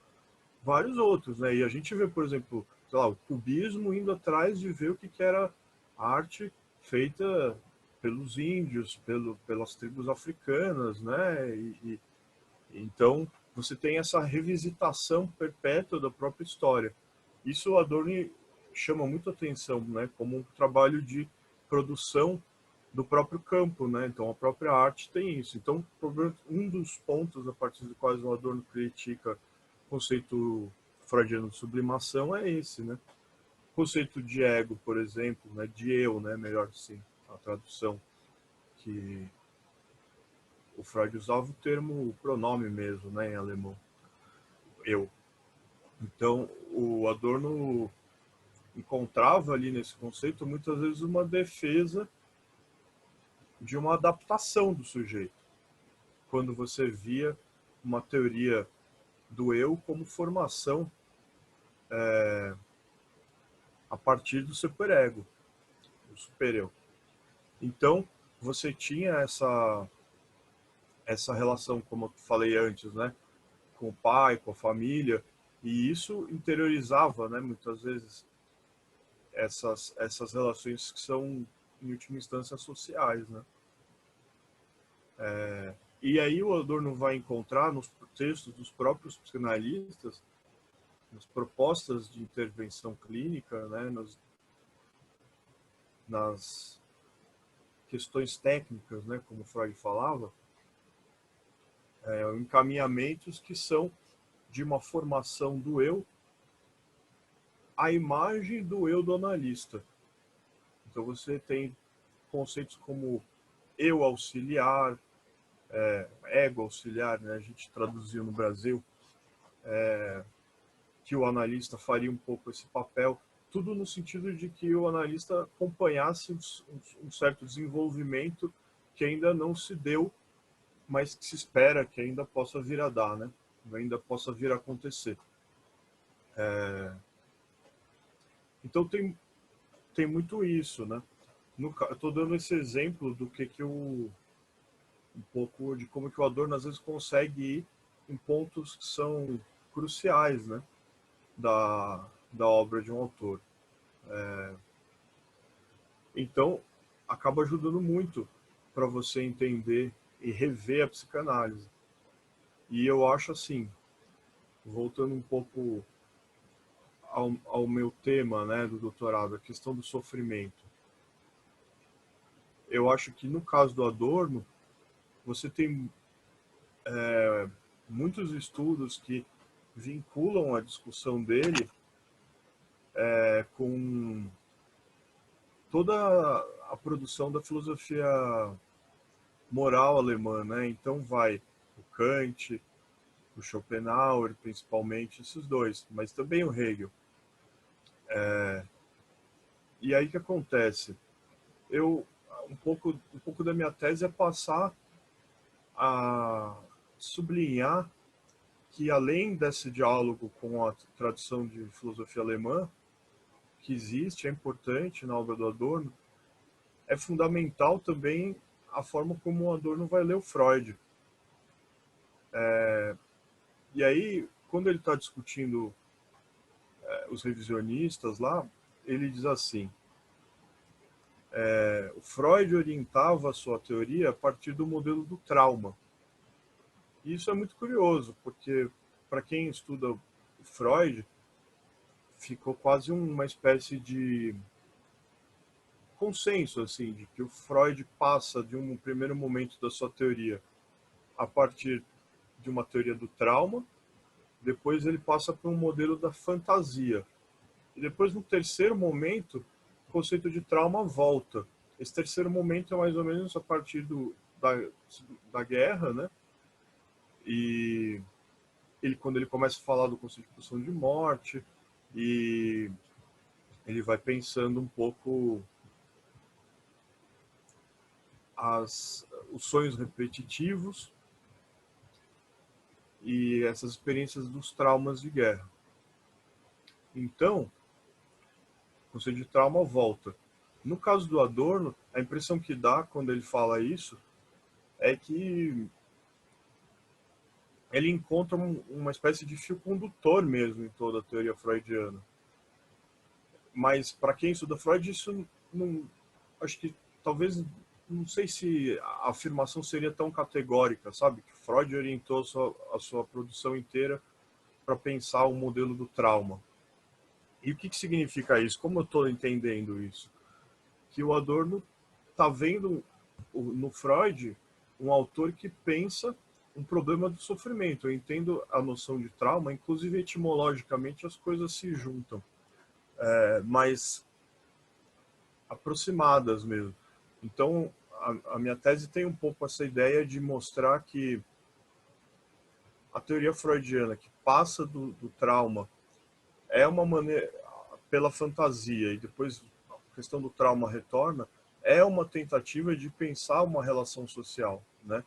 vários outros, né? E a gente vê, por exemplo, sei lá, o cubismo indo atrás de ver o que era arte feita pelos índios, pelas tribos africanas, né? Então, você tem essa revisitação perpétua da própria história. Isso o Adorno chama muito atenção, né? Como um trabalho de produção do próprio campo, né? Então, a própria arte tem isso. Então, um dos pontos a partir dos quais o Adorno critica o conceito freudiano de sublimação é esse, né? O conceito de ego, por exemplo, né? De eu, né? Melhor assim, a tradução que o Freud usava o termo pronome mesmo, né, em alemão, eu. Então, o Adorno encontrava ali nesse conceito muitas vezes uma defesa de uma adaptação do sujeito, quando você via uma teoria do eu como formação a partir do superego, do supereu. Então, você tinha essa relação, como eu falei antes, né, com o pai, com a família, e isso interiorizava, né, muitas vezes essas relações que são, em última instância, sociais, né? E aí o Adorno vai encontrar nos textos dos próprios psicanalistas, nas propostas de intervenção clínica, né, nas questões técnicas, né, como Freud falava, encaminhamentos que são de uma formação do eu à imagem do eu do analista. Então você tem conceitos como eu auxiliar, ego auxiliar, né, a gente traduziu no Brasil, que o analista faria um pouco esse papel, tudo no sentido de que o analista acompanhasse um certo desenvolvimento que ainda não se deu, mas que se espera que ainda possa vir a dar, né? Ainda possa vir a acontecer. Então tem muito isso, né? Eu estou dando esse exemplo do que um pouco de como que o Adorno às vezes consegue ir em pontos que são cruciais, né? Da obra de um autor. Então, acaba ajudando muito para você entender e rever a psicanálise. E eu acho assim, voltando um pouco ao meu tema, né, do doutorado, a questão do sofrimento. Eu acho que no caso do Adorno, você tem muitos estudos que vinculam a discussão dele com toda a produção da filosofia moral alemã, né? Então vai o Kant, o Schopenhauer, principalmente esses dois, mas também o Hegel. E aí o que acontece? Um pouco da minha tese é passar a sublinhar que além desse diálogo com a tradição de filosofia alemã, que existe, é importante na obra do Adorno, é fundamental também a forma como o Adorno vai ler o Freud. E aí, quando ele está discutindo os revisionistas lá, ele diz assim, o Freud orientava a sua teoria a partir do modelo do trauma. E isso é muito curioso, porque para quem estuda o Freud, ficou quase uma espécie de consenso, assim, de que o Freud passa de um primeiro momento da sua teoria a partir de uma teoria do trauma, depois ele passa para um modelo da fantasia. E depois, no terceiro momento, o conceito de trauma volta. Esse terceiro momento é mais ou menos a partir da guerra, né? E quando ele começa a falar do conceito de pulsão de morte, e ele vai pensando um pouco os sonhos repetitivos e essas experiências dos traumas de guerra. Então, o conceito de trauma volta. No caso do Adorno, a impressão que dá quando ele fala isso é que ele encontra uma espécie de fio condutor mesmo em toda a teoria freudiana. Mas para quem estuda Freud, isso não, acho que talvez não sei se a afirmação seria tão categórica, sabe? Que Freud orientou a sua produção inteira para pensar o modelo do trauma. E o que significa isso? Como eu estou entendendo isso? Que o Adorno está vendo no Freud um autor que pensa um problema do sofrimento. Eu entendo a noção de trauma, inclusive etimologicamente as coisas se juntam, mas aproximadas mesmo. Então, a minha tese tem um pouco essa ideia de mostrar que a teoria freudiana que passa do trauma é uma maneira, pela fantasia, e depois a questão do trauma retorna, é uma tentativa de pensar uma relação social, né?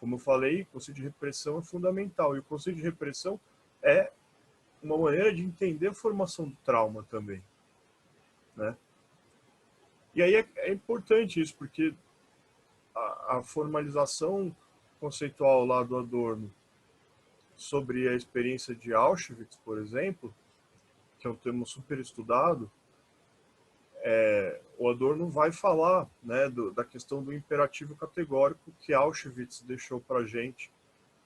Como eu falei, o conceito de repressão é fundamental, e o conceito de repressão é uma maneira de entender a formação do trauma também, né? E aí é importante isso, porque a formalização conceitual lá do Adorno sobre a experiência de Auschwitz, por exemplo, que é um tema super estudado, o Adorno vai falar, né, da questão do imperativo categórico que Auschwitz deixou para a gente,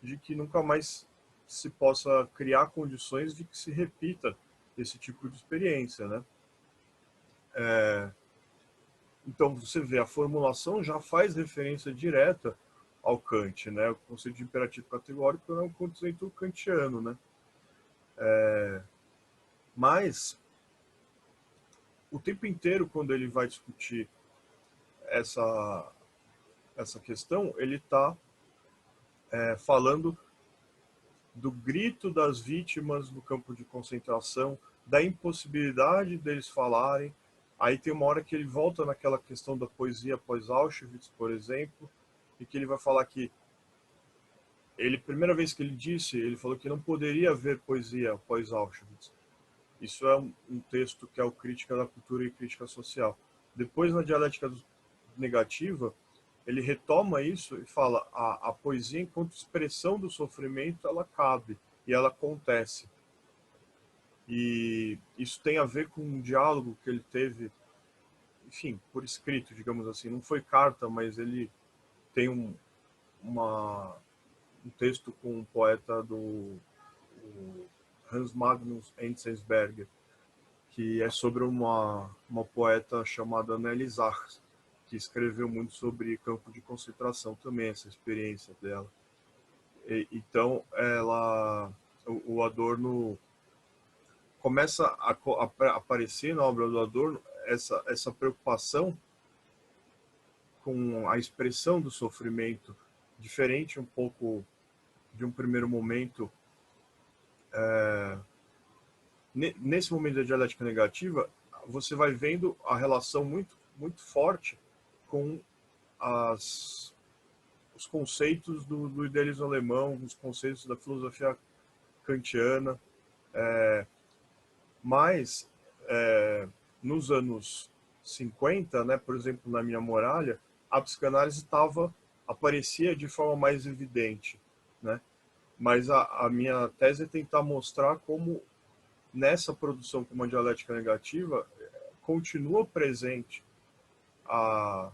de que nunca mais se possa criar condições de que se repita esse tipo de experiência, né? Então, você vê, a formulação já faz referência direta ao Kant, né? O conceito de imperativo categórico é um conceito kantiano, né? Mas, o tempo inteiro, quando ele vai discutir essa questão, ele está falando do grito das vítimas no campo de concentração, da impossibilidade deles falarem. Aí tem uma hora que ele volta naquela questão da poesia após Auschwitz, por exemplo, e que ele vai falar que primeira vez que ele disse, ele falou que não poderia haver poesia após Auschwitz. Isso é um texto que é o Crítica da Cultura e Crítica Social. Depois, na Dialética Negativa, ele retoma isso e fala a poesia enquanto expressão do sofrimento ela cabe e ela acontece, e isso tem a ver com um diálogo que ele teve, enfim, por escrito, digamos assim, não foi carta, mas ele tem um texto com um poeta do Hans Magnus Enzensberger, que é sobre uma poeta chamada Nelly Sachs, que escreveu muito sobre campo de concentração também, essa experiência dela. Então, o Adorno começa a aparecer na obra do Adorno essa preocupação com a expressão do sofrimento, diferente um pouco de um primeiro momento. Nesse momento da dialética negativa, você vai vendo a relação muito, muito forte com os conceitos do idealismo alemão, os conceitos da filosofia kantiana, mas nos anos 50, né, por exemplo, na Minha Muralha, a psicanálise aparecia de forma mais evidente, né? Mas a minha tese é tentar mostrar como nessa produção com uma dialética negativa continua presente a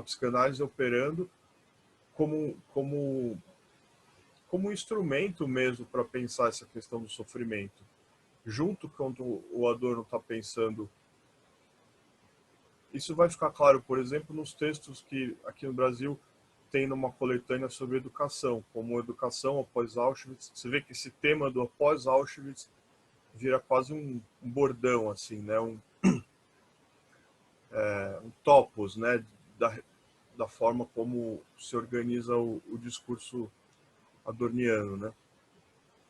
psicanálise operando como um instrumento mesmo para pensar essa questão do sofrimento. Junto com o Adorno está pensando. Isso vai ficar claro, por exemplo, nos textos que aqui no Brasil tem numa coletânea sobre educação, como educação após Auschwitz. Você vê que esse tema do após Auschwitz vira quase um bordão, assim, né? Um topos, né? Da forma como se organiza o discurso adorniano, né?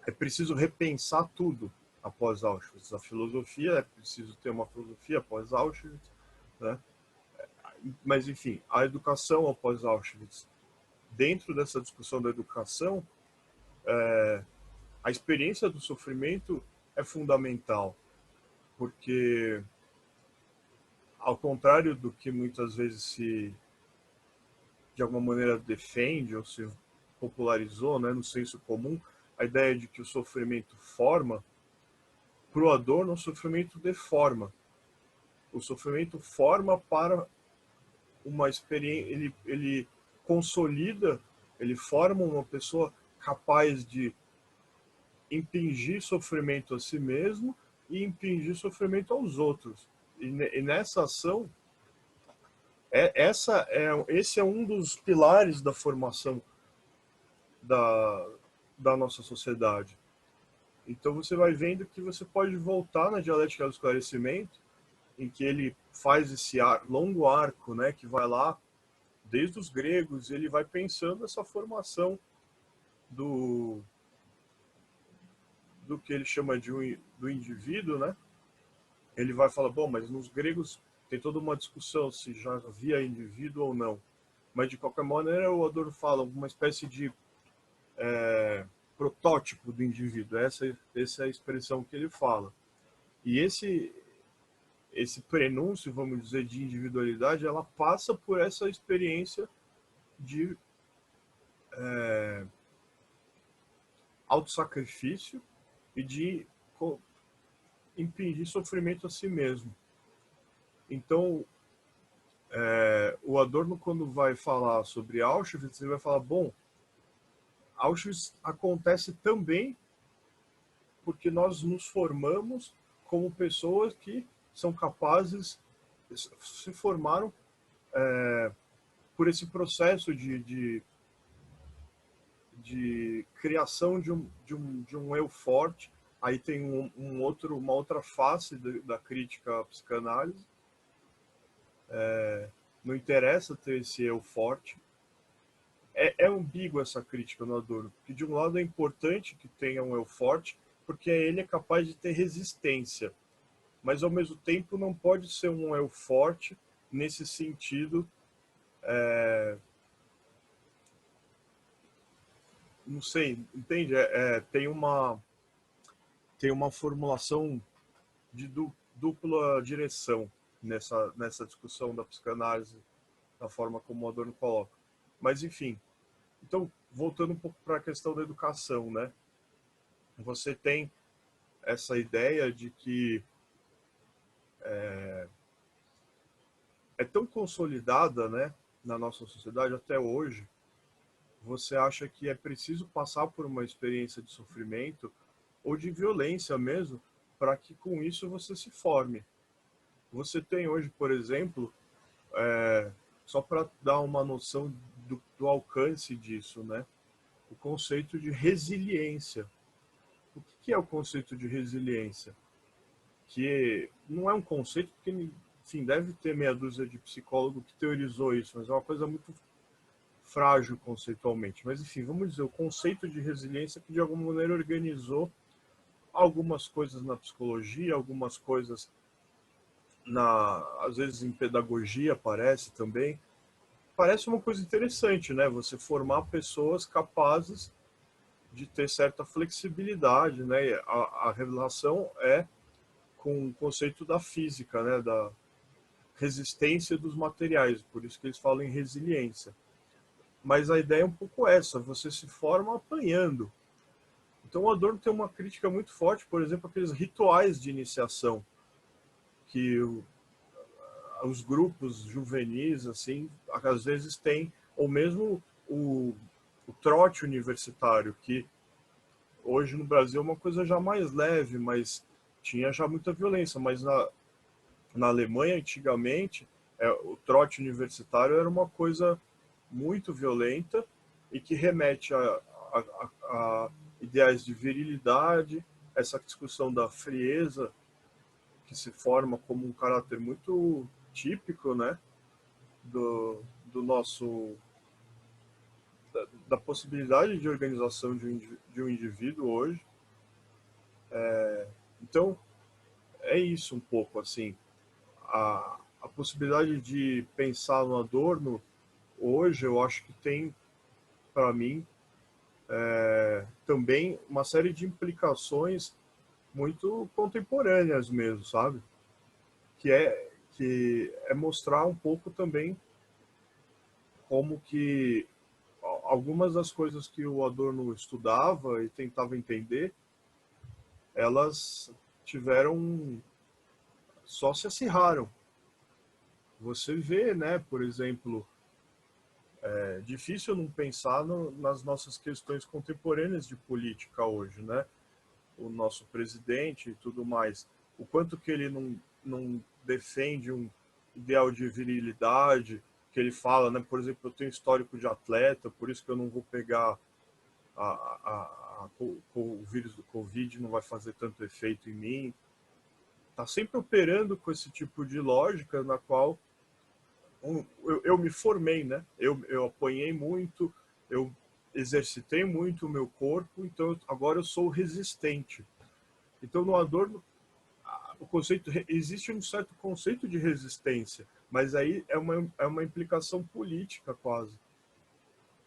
É preciso repensar tudo após Auschwitz. A filosofia, é preciso ter uma filosofia após Auschwitz, né? Mas, enfim, a educação após Auschwitz. Dentro dessa discussão da educação, a experiência do sofrimento é fundamental, porque, ao contrário do que muitas vezes se, de alguma maneira, defende ou se popularizou, né, no senso comum, a ideia de que o sofrimento forma, para o Adorno, o sofrimento deforma. O sofrimento forma para uma experiência, ele consolida, ele forma uma pessoa capaz de impingir sofrimento a si mesmo e impingir sofrimento aos outros. E nessa ação, esse é um dos pilares da formação da nossa sociedade. Então você vai vendo que você pode voltar na dialética do esclarecimento, em que ele faz esse longo arco, né, que vai lá desde os gregos, ele vai pensando essa formação do que ele chama do indivíduo, né? Ele vai falar, bom, mas nos gregos tem toda uma discussão se já havia indivíduo ou não. Mas, de qualquer maneira, o Adorno fala uma espécie de protótipo do indivíduo. Essa é a expressão que ele fala. E esse prenúncio, vamos dizer, de individualidade, ela passa por essa experiência de autossacrifício e de impingir sofrimento a si mesmo. Então, o Adorno, quando vai falar sobre Auschwitz, ele vai falar, bom, Auschwitz acontece também porque nós nos formamos como pessoas que são capazes, se formaram por esse processo de criação de um eu forte. Aí tem uma outra face da crítica à psicanálise. Não interessa ter esse eu forte. É ambígua essa crítica no Adorno, porque de um lado é importante que tenha um eu forte, porque ele é capaz de ter resistência, mas ao mesmo tempo não pode ser um eu forte nesse sentido, não sei, entende? Tem uma formulação de dupla direção nessa discussão da psicanálise, da forma como o Adorno coloca. Mas, enfim, então, voltando um pouco para a questão da educação, né? Você tem essa ideia de que é tão consolidada, né, na nossa sociedade até hoje, você acha que é preciso passar por uma experiência de sofrimento ou de violência mesmo, para que com isso você se forme. Você tem hoje, por exemplo, só para dar uma noção do alcance disso, né? O conceito de resiliência. O que é o conceito de resiliência? Que não é um conceito, porque, enfim, deve ter meia dúzia de psicólogos que teorizou isso, mas é uma coisa muito frágil conceitualmente. Mas, enfim, vamos dizer, o conceito de resiliência que, de alguma maneira, organizou algumas coisas na psicologia, algumas coisas às vezes em pedagogia, parece também. Parece uma coisa interessante, né? Você formar pessoas capazes de ter certa flexibilidade, né? A relação é com o conceito da física, né? Da resistência dos materiais, por isso que eles falam em resiliência. Mas a ideia é um pouco essa, você se forma apanhando. Então o Adorno tem uma crítica muito forte, por exemplo, aqueles rituais de iniciação que os grupos juvenis, assim, às vezes têm, ou mesmo o trote universitário, que hoje no Brasil é uma coisa já mais leve, mas tinha já muita violência. Mas na Alemanha, antigamente, o trote universitário era uma coisa muito violenta e que remete a ideais de virilidade, essa discussão da frieza, que se forma como um caráter muito típico, né, do nosso da possibilidade de organização de um indivíduo hoje. Então é isso um pouco assim, a possibilidade de pensar no Adorno hoje, eu acho que tem para mim também uma série de implicações muito contemporâneas mesmo, sabe? Que é mostrar um pouco também como que algumas das coisas que o Adorno estudava e tentava entender, elas só se acirraram. você vê, né, por exemplo, é difícil não pensar nas nossas questões contemporâneas de política hoje, né? O nosso presidente e tudo mais, o quanto que ele não defende um ideal de virilidade, que ele fala, né? Por exemplo, eu tenho histórico de atleta, por isso que eu não vou pegar o vírus do Covid, não vai fazer tanto efeito em mim. Está sempre operando com esse tipo de lógica na qual eu me formei, né? Eu apanhei muito, eu exercitei muito o meu corpo, então agora eu sou resistente. Então no Adorno o conceito existe um certo conceito de resistência, mas aí é uma implicação política quase.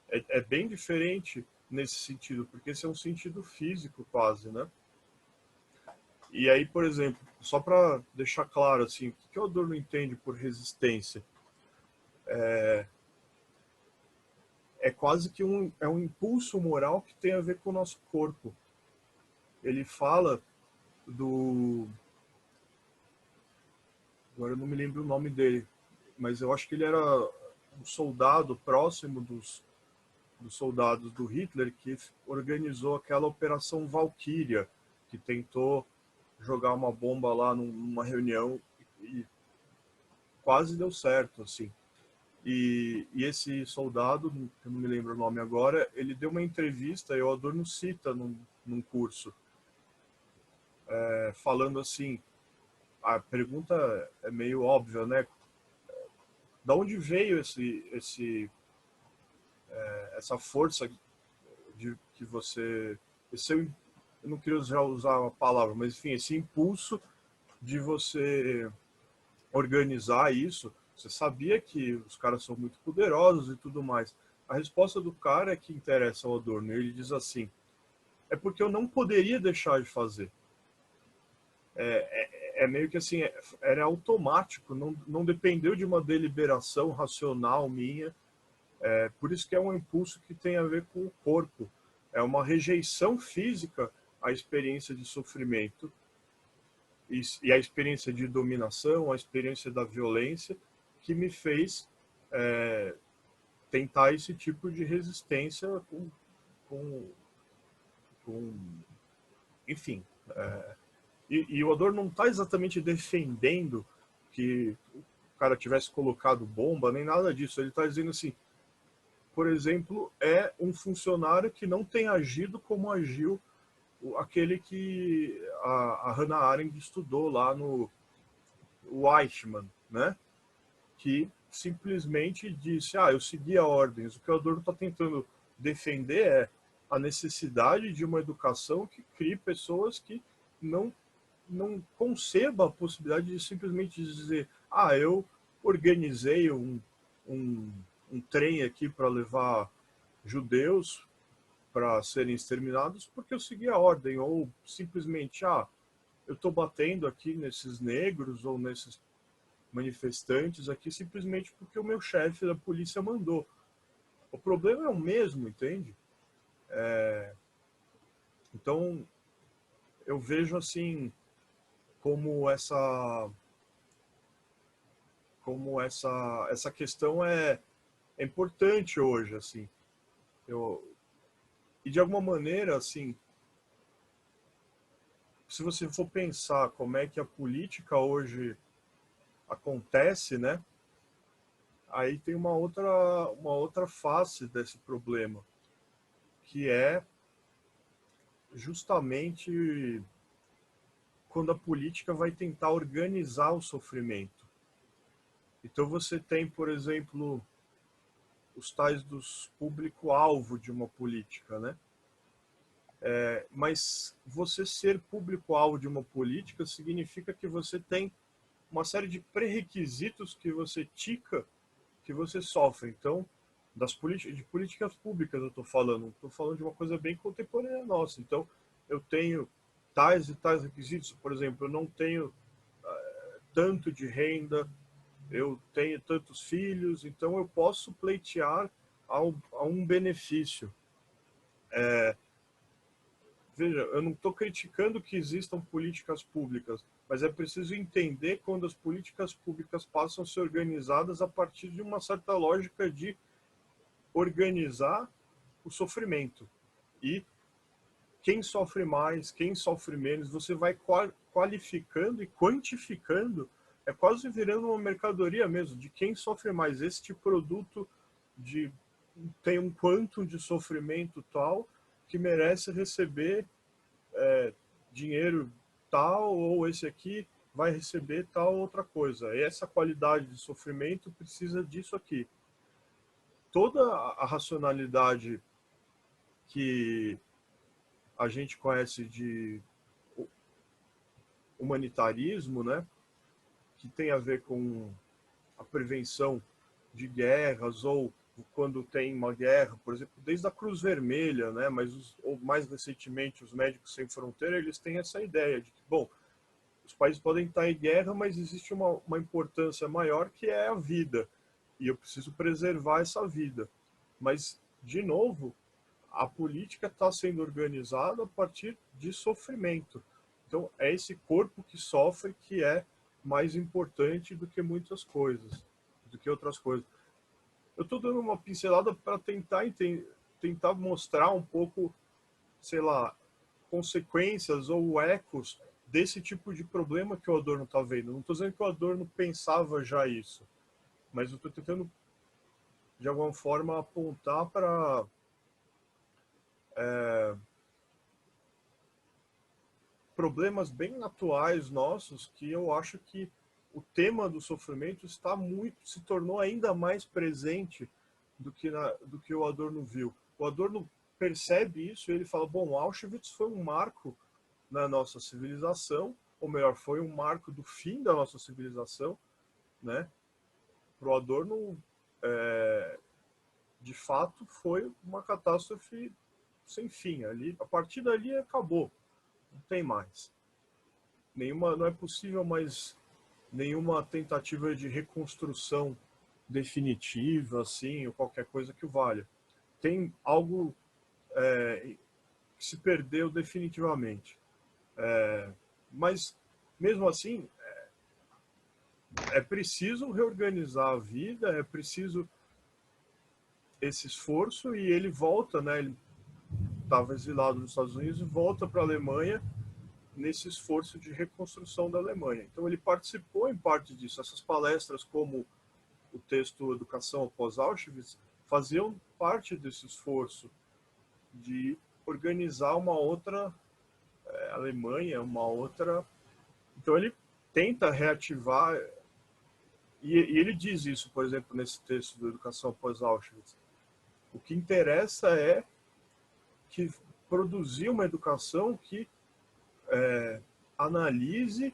É bem diferente nesse sentido, porque esse é um sentido físico quase, né? E aí, por exemplo, só para deixar claro assim, o que o Adorno entende por resistência? É quase que é um impulso moral que tem a ver com o nosso corpo. Ele fala do... Agora eu não me lembro o nome dele, mas eu acho que ele era um soldado próximo dos soldados do Hitler que organizou aquela Operação Valkyria, que tentou jogar uma bomba lá numa reunião e quase deu certo, assim. E esse soldado, eu não me lembro o nome agora, ele deu uma entrevista, e o Adorno cita num curso, falando assim, a pergunta é meio óbvia, né? Da onde veio essa força de que você... eu não queria usar a palavra, mas enfim, esse impulso de você organizar isso. Você sabia que os caras são muito poderosos e tudo mais. A resposta do cara é que interessa ao Adorno. Ele diz assim: é porque eu não poderia deixar de fazer. É meio que assim, era automático, não dependeu de uma deliberação racional minha. Por isso que é um impulso que tem a ver com o corpo. É uma rejeição física à experiência de sofrimento e a experiência de dominação, a experiência da violência, que me fez tentar esse tipo de resistência com, com enfim. E o Adorno não está exatamente defendendo que o cara tivesse colocado bomba, nem nada disso. Ele está dizendo assim, por exemplo, é um funcionário que não tem agido como agiu aquele que a Hannah Arendt estudou lá no Eichmann, né? Que simplesmente disse, eu segui a ordens. O que o Adorno está tentando defender é a necessidade de uma educação que crie pessoas que não conceba a possibilidade de simplesmente dizer, eu organizei um, um trem aqui para levar judeus para serem exterminados porque eu segui a ordem, ou simplesmente, eu estou batendo aqui nesses negros ou nesses manifestantes aqui simplesmente porque o meu chefe da polícia mandou. O problema é o mesmo, entende? Então, eu vejo assim como essa questão é importante hoje, assim. E de alguma maneira, assim, se você for pensar como é que a política hoje acontece, né? Aí tem uma outra face desse problema, que é justamente quando a política vai tentar organizar o sofrimento. Então você tem, por exemplo, os tais dos público-alvo de uma política, né? Mas você ser público-alvo de uma política significa que você tem uma série de pré-requisitos que você tica, que você sofre. Então, de políticas públicas eu estou falando de uma coisa bem contemporânea nossa. Então, eu tenho tais e tais requisitos, por exemplo, eu não tenho tanto de renda, eu tenho tantos filhos, então eu posso pleitear a um benefício. veja, eu não estou criticando que existam políticas públicas, mas é preciso entender quando as políticas públicas passam a ser organizadas a partir de uma certa lógica de organizar o sofrimento. E quem sofre mais, quem sofre menos, você vai qualificando e quantificando, é quase virando uma mercadoria mesmo, de quem sofre mais. Este produto tem um quanto de sofrimento tal que merece receber dinheiro tal, ou esse aqui vai receber tal outra coisa. E essa qualidade de sofrimento precisa disso aqui. Toda a racionalidade que a gente conhece de humanitarismo, né, que tem a ver com a prevenção de guerras, ou quando tem uma guerra, por exemplo, desde a Cruz Vermelha, né, ou mais recentemente os Médicos Sem Fronteira, eles têm essa ideia de que, bom, os países podem estar em guerra, mas existe uma importância maior que é a vida, e eu preciso preservar essa vida. Mas, de novo, a política está sendo organizada a partir de sofrimento. Então, é esse corpo que sofre que é mais importante do que muitas coisas, do que outras coisas. Eu estou dando uma pincelada para tentar mostrar um pouco, sei lá, consequências ou ecos desse tipo de problema que o Adorno está vendo. Não estou dizendo que o Adorno pensava já isso, mas eu estou tentando, de alguma forma, apontar para problemas bem atuais nossos que eu acho que o tema do sofrimento se tornou ainda mais presente do que o Adorno viu. O Adorno percebe isso e ele fala, bom, Auschwitz foi um marco na nossa civilização, ou melhor, foi um marco do fim da nossa civilização, né? Para o Adorno, de fato, foi uma catástrofe sem fim. A partir dali acabou, não tem mais. Não é possível mais nenhuma tentativa de reconstrução definitiva, assim, ou qualquer coisa que o valha. Tem algo que se perdeu definitivamente. Mas, mesmo assim, é preciso reorganizar a vida, é preciso esse esforço, e ele volta, né? Ele estava exilado nos Estados Unidos e volta para a Alemanha nesse esforço de reconstrução da Alemanha. Então ele participou em parte disso. Essas palestras, como o texto Educação após Auschwitz, faziam parte desse esforço de organizar uma outra Alemanha, uma outra... Então ele tenta reativar, e ele diz isso, por exemplo, nesse texto do Educação após Auschwitz. O que interessa é que produzir uma educação que analise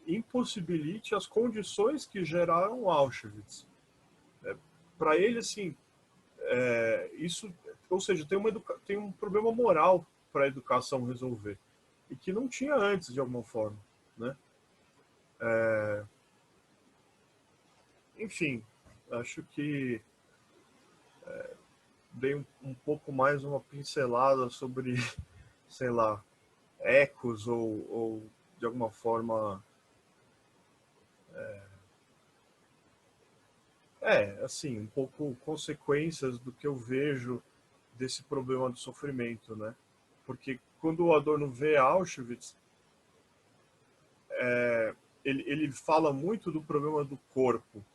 e impossibilite as condições que geraram Auschwitz. Para ele, assim, isso, ou seja, tem um problema moral para a educação resolver, e que não tinha antes, de alguma forma, né? Enfim, acho que dei um pouco mais uma pincelada sobre, sei lá, ecos ou de alguma forma assim, um pouco consequências do que eu vejo desse problema do sofrimento, né? Porque quando o Adorno vê Auschwitz, ele fala muito do problema do corpo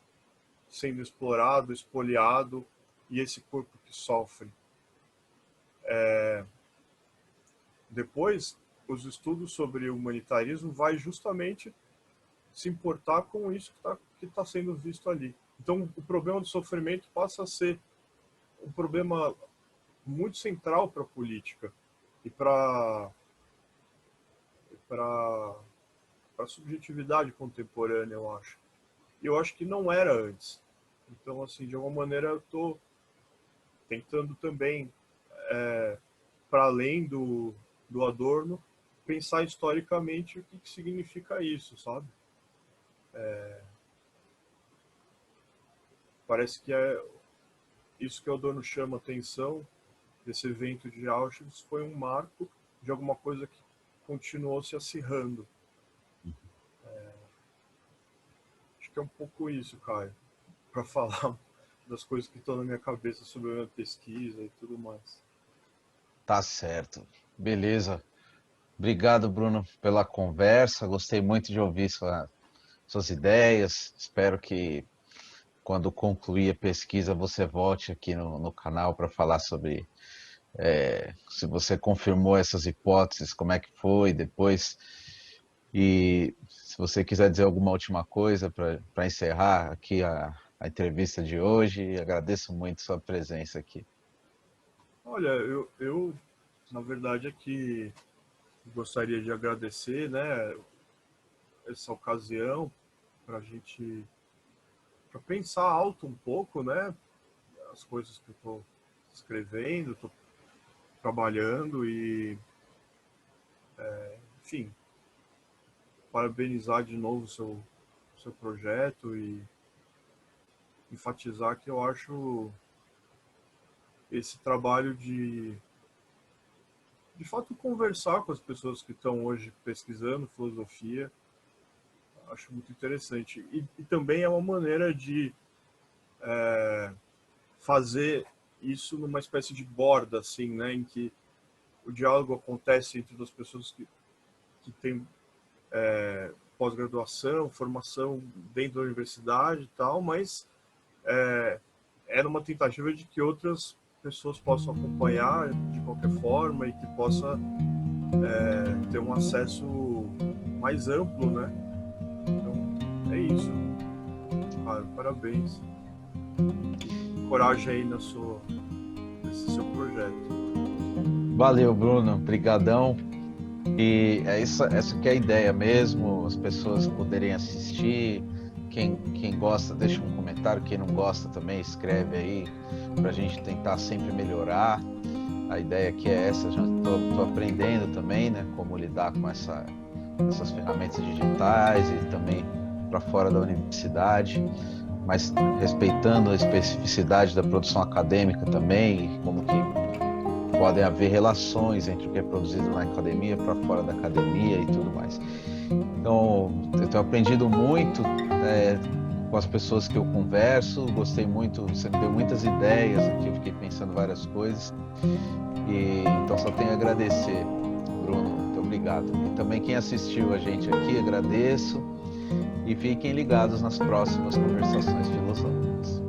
sendo explorado, espoliado, e esse corpo que sofre. Depois, os estudos sobre o humanitarismo vai justamente se importar com isso que tá sendo visto ali. Então, o problema do sofrimento passa a ser um problema muito central para a política e para a subjetividade contemporânea, eu acho. E eu acho que não era antes. Então, assim, de alguma maneira eu estou tentando também, para além do Adorno, pensar historicamente o que significa isso, sabe? Parece que é isso que o Adorno chama atenção desse evento de Auschwitz, foi um marco de alguma coisa que continuou se acirrando. Acho que é um pouco isso, Caio, para falar das coisas que estão na minha cabeça sobre a minha pesquisa e tudo mais. Tá certo. Beleza. Obrigado, Bruno, pela conversa. Gostei muito de ouvir suas ideias. Espero que quando concluir a pesquisa você volte aqui no canal para falar sobre se você confirmou essas hipóteses, como é que foi depois. E se você quiser dizer alguma última coisa para encerrar aqui a entrevista de hoje, agradeço muito sua presença aqui. Olha, eu na verdade aqui gostaria de agradecer, né, essa ocasião para a gente para pensar alto um pouco, né, as coisas que eu estou escrevendo, estou trabalhando e, enfim, parabenizar de novo o seu projeto e enfatizar que eu acho esse trabalho de fato, conversar com as pessoas que estão hoje pesquisando filosofia, acho muito interessante. E também é uma maneira de fazer isso numa espécie de borda, assim, né, em que o diálogo acontece entre as pessoas que têm pós-graduação, formação dentro da universidade e tal, mas é numa tentativa de que outras pessoas possam acompanhar de qualquer forma e que possa ter um acesso mais amplo, né? Então, é isso. Cara, parabéns. Coragem aí nesse seu projeto. Valeu, Bruno. Brigadão. E essa que é a ideia mesmo, as pessoas poderem assistir. Quem gosta, deixa um comentário. Quem não gosta também, escreve aí, para a gente tentar sempre melhorar. A ideia aqui é essa, já estou aprendendo também, né, como lidar com essas ferramentas digitais e também para fora da universidade, mas respeitando a especificidade da produção acadêmica também, e como que podem haver relações entre o que é produzido na academia para fora da academia e tudo mais. Então, eu tenho aprendido muito com as pessoas que eu converso, gostei muito, você me deu muitas ideias aqui, eu fiquei pensando várias coisas, e então só tenho a agradecer, Bruno, muito obrigado. E também quem assistiu a gente aqui, agradeço, e fiquem ligados nas próximas conversações filosóficas.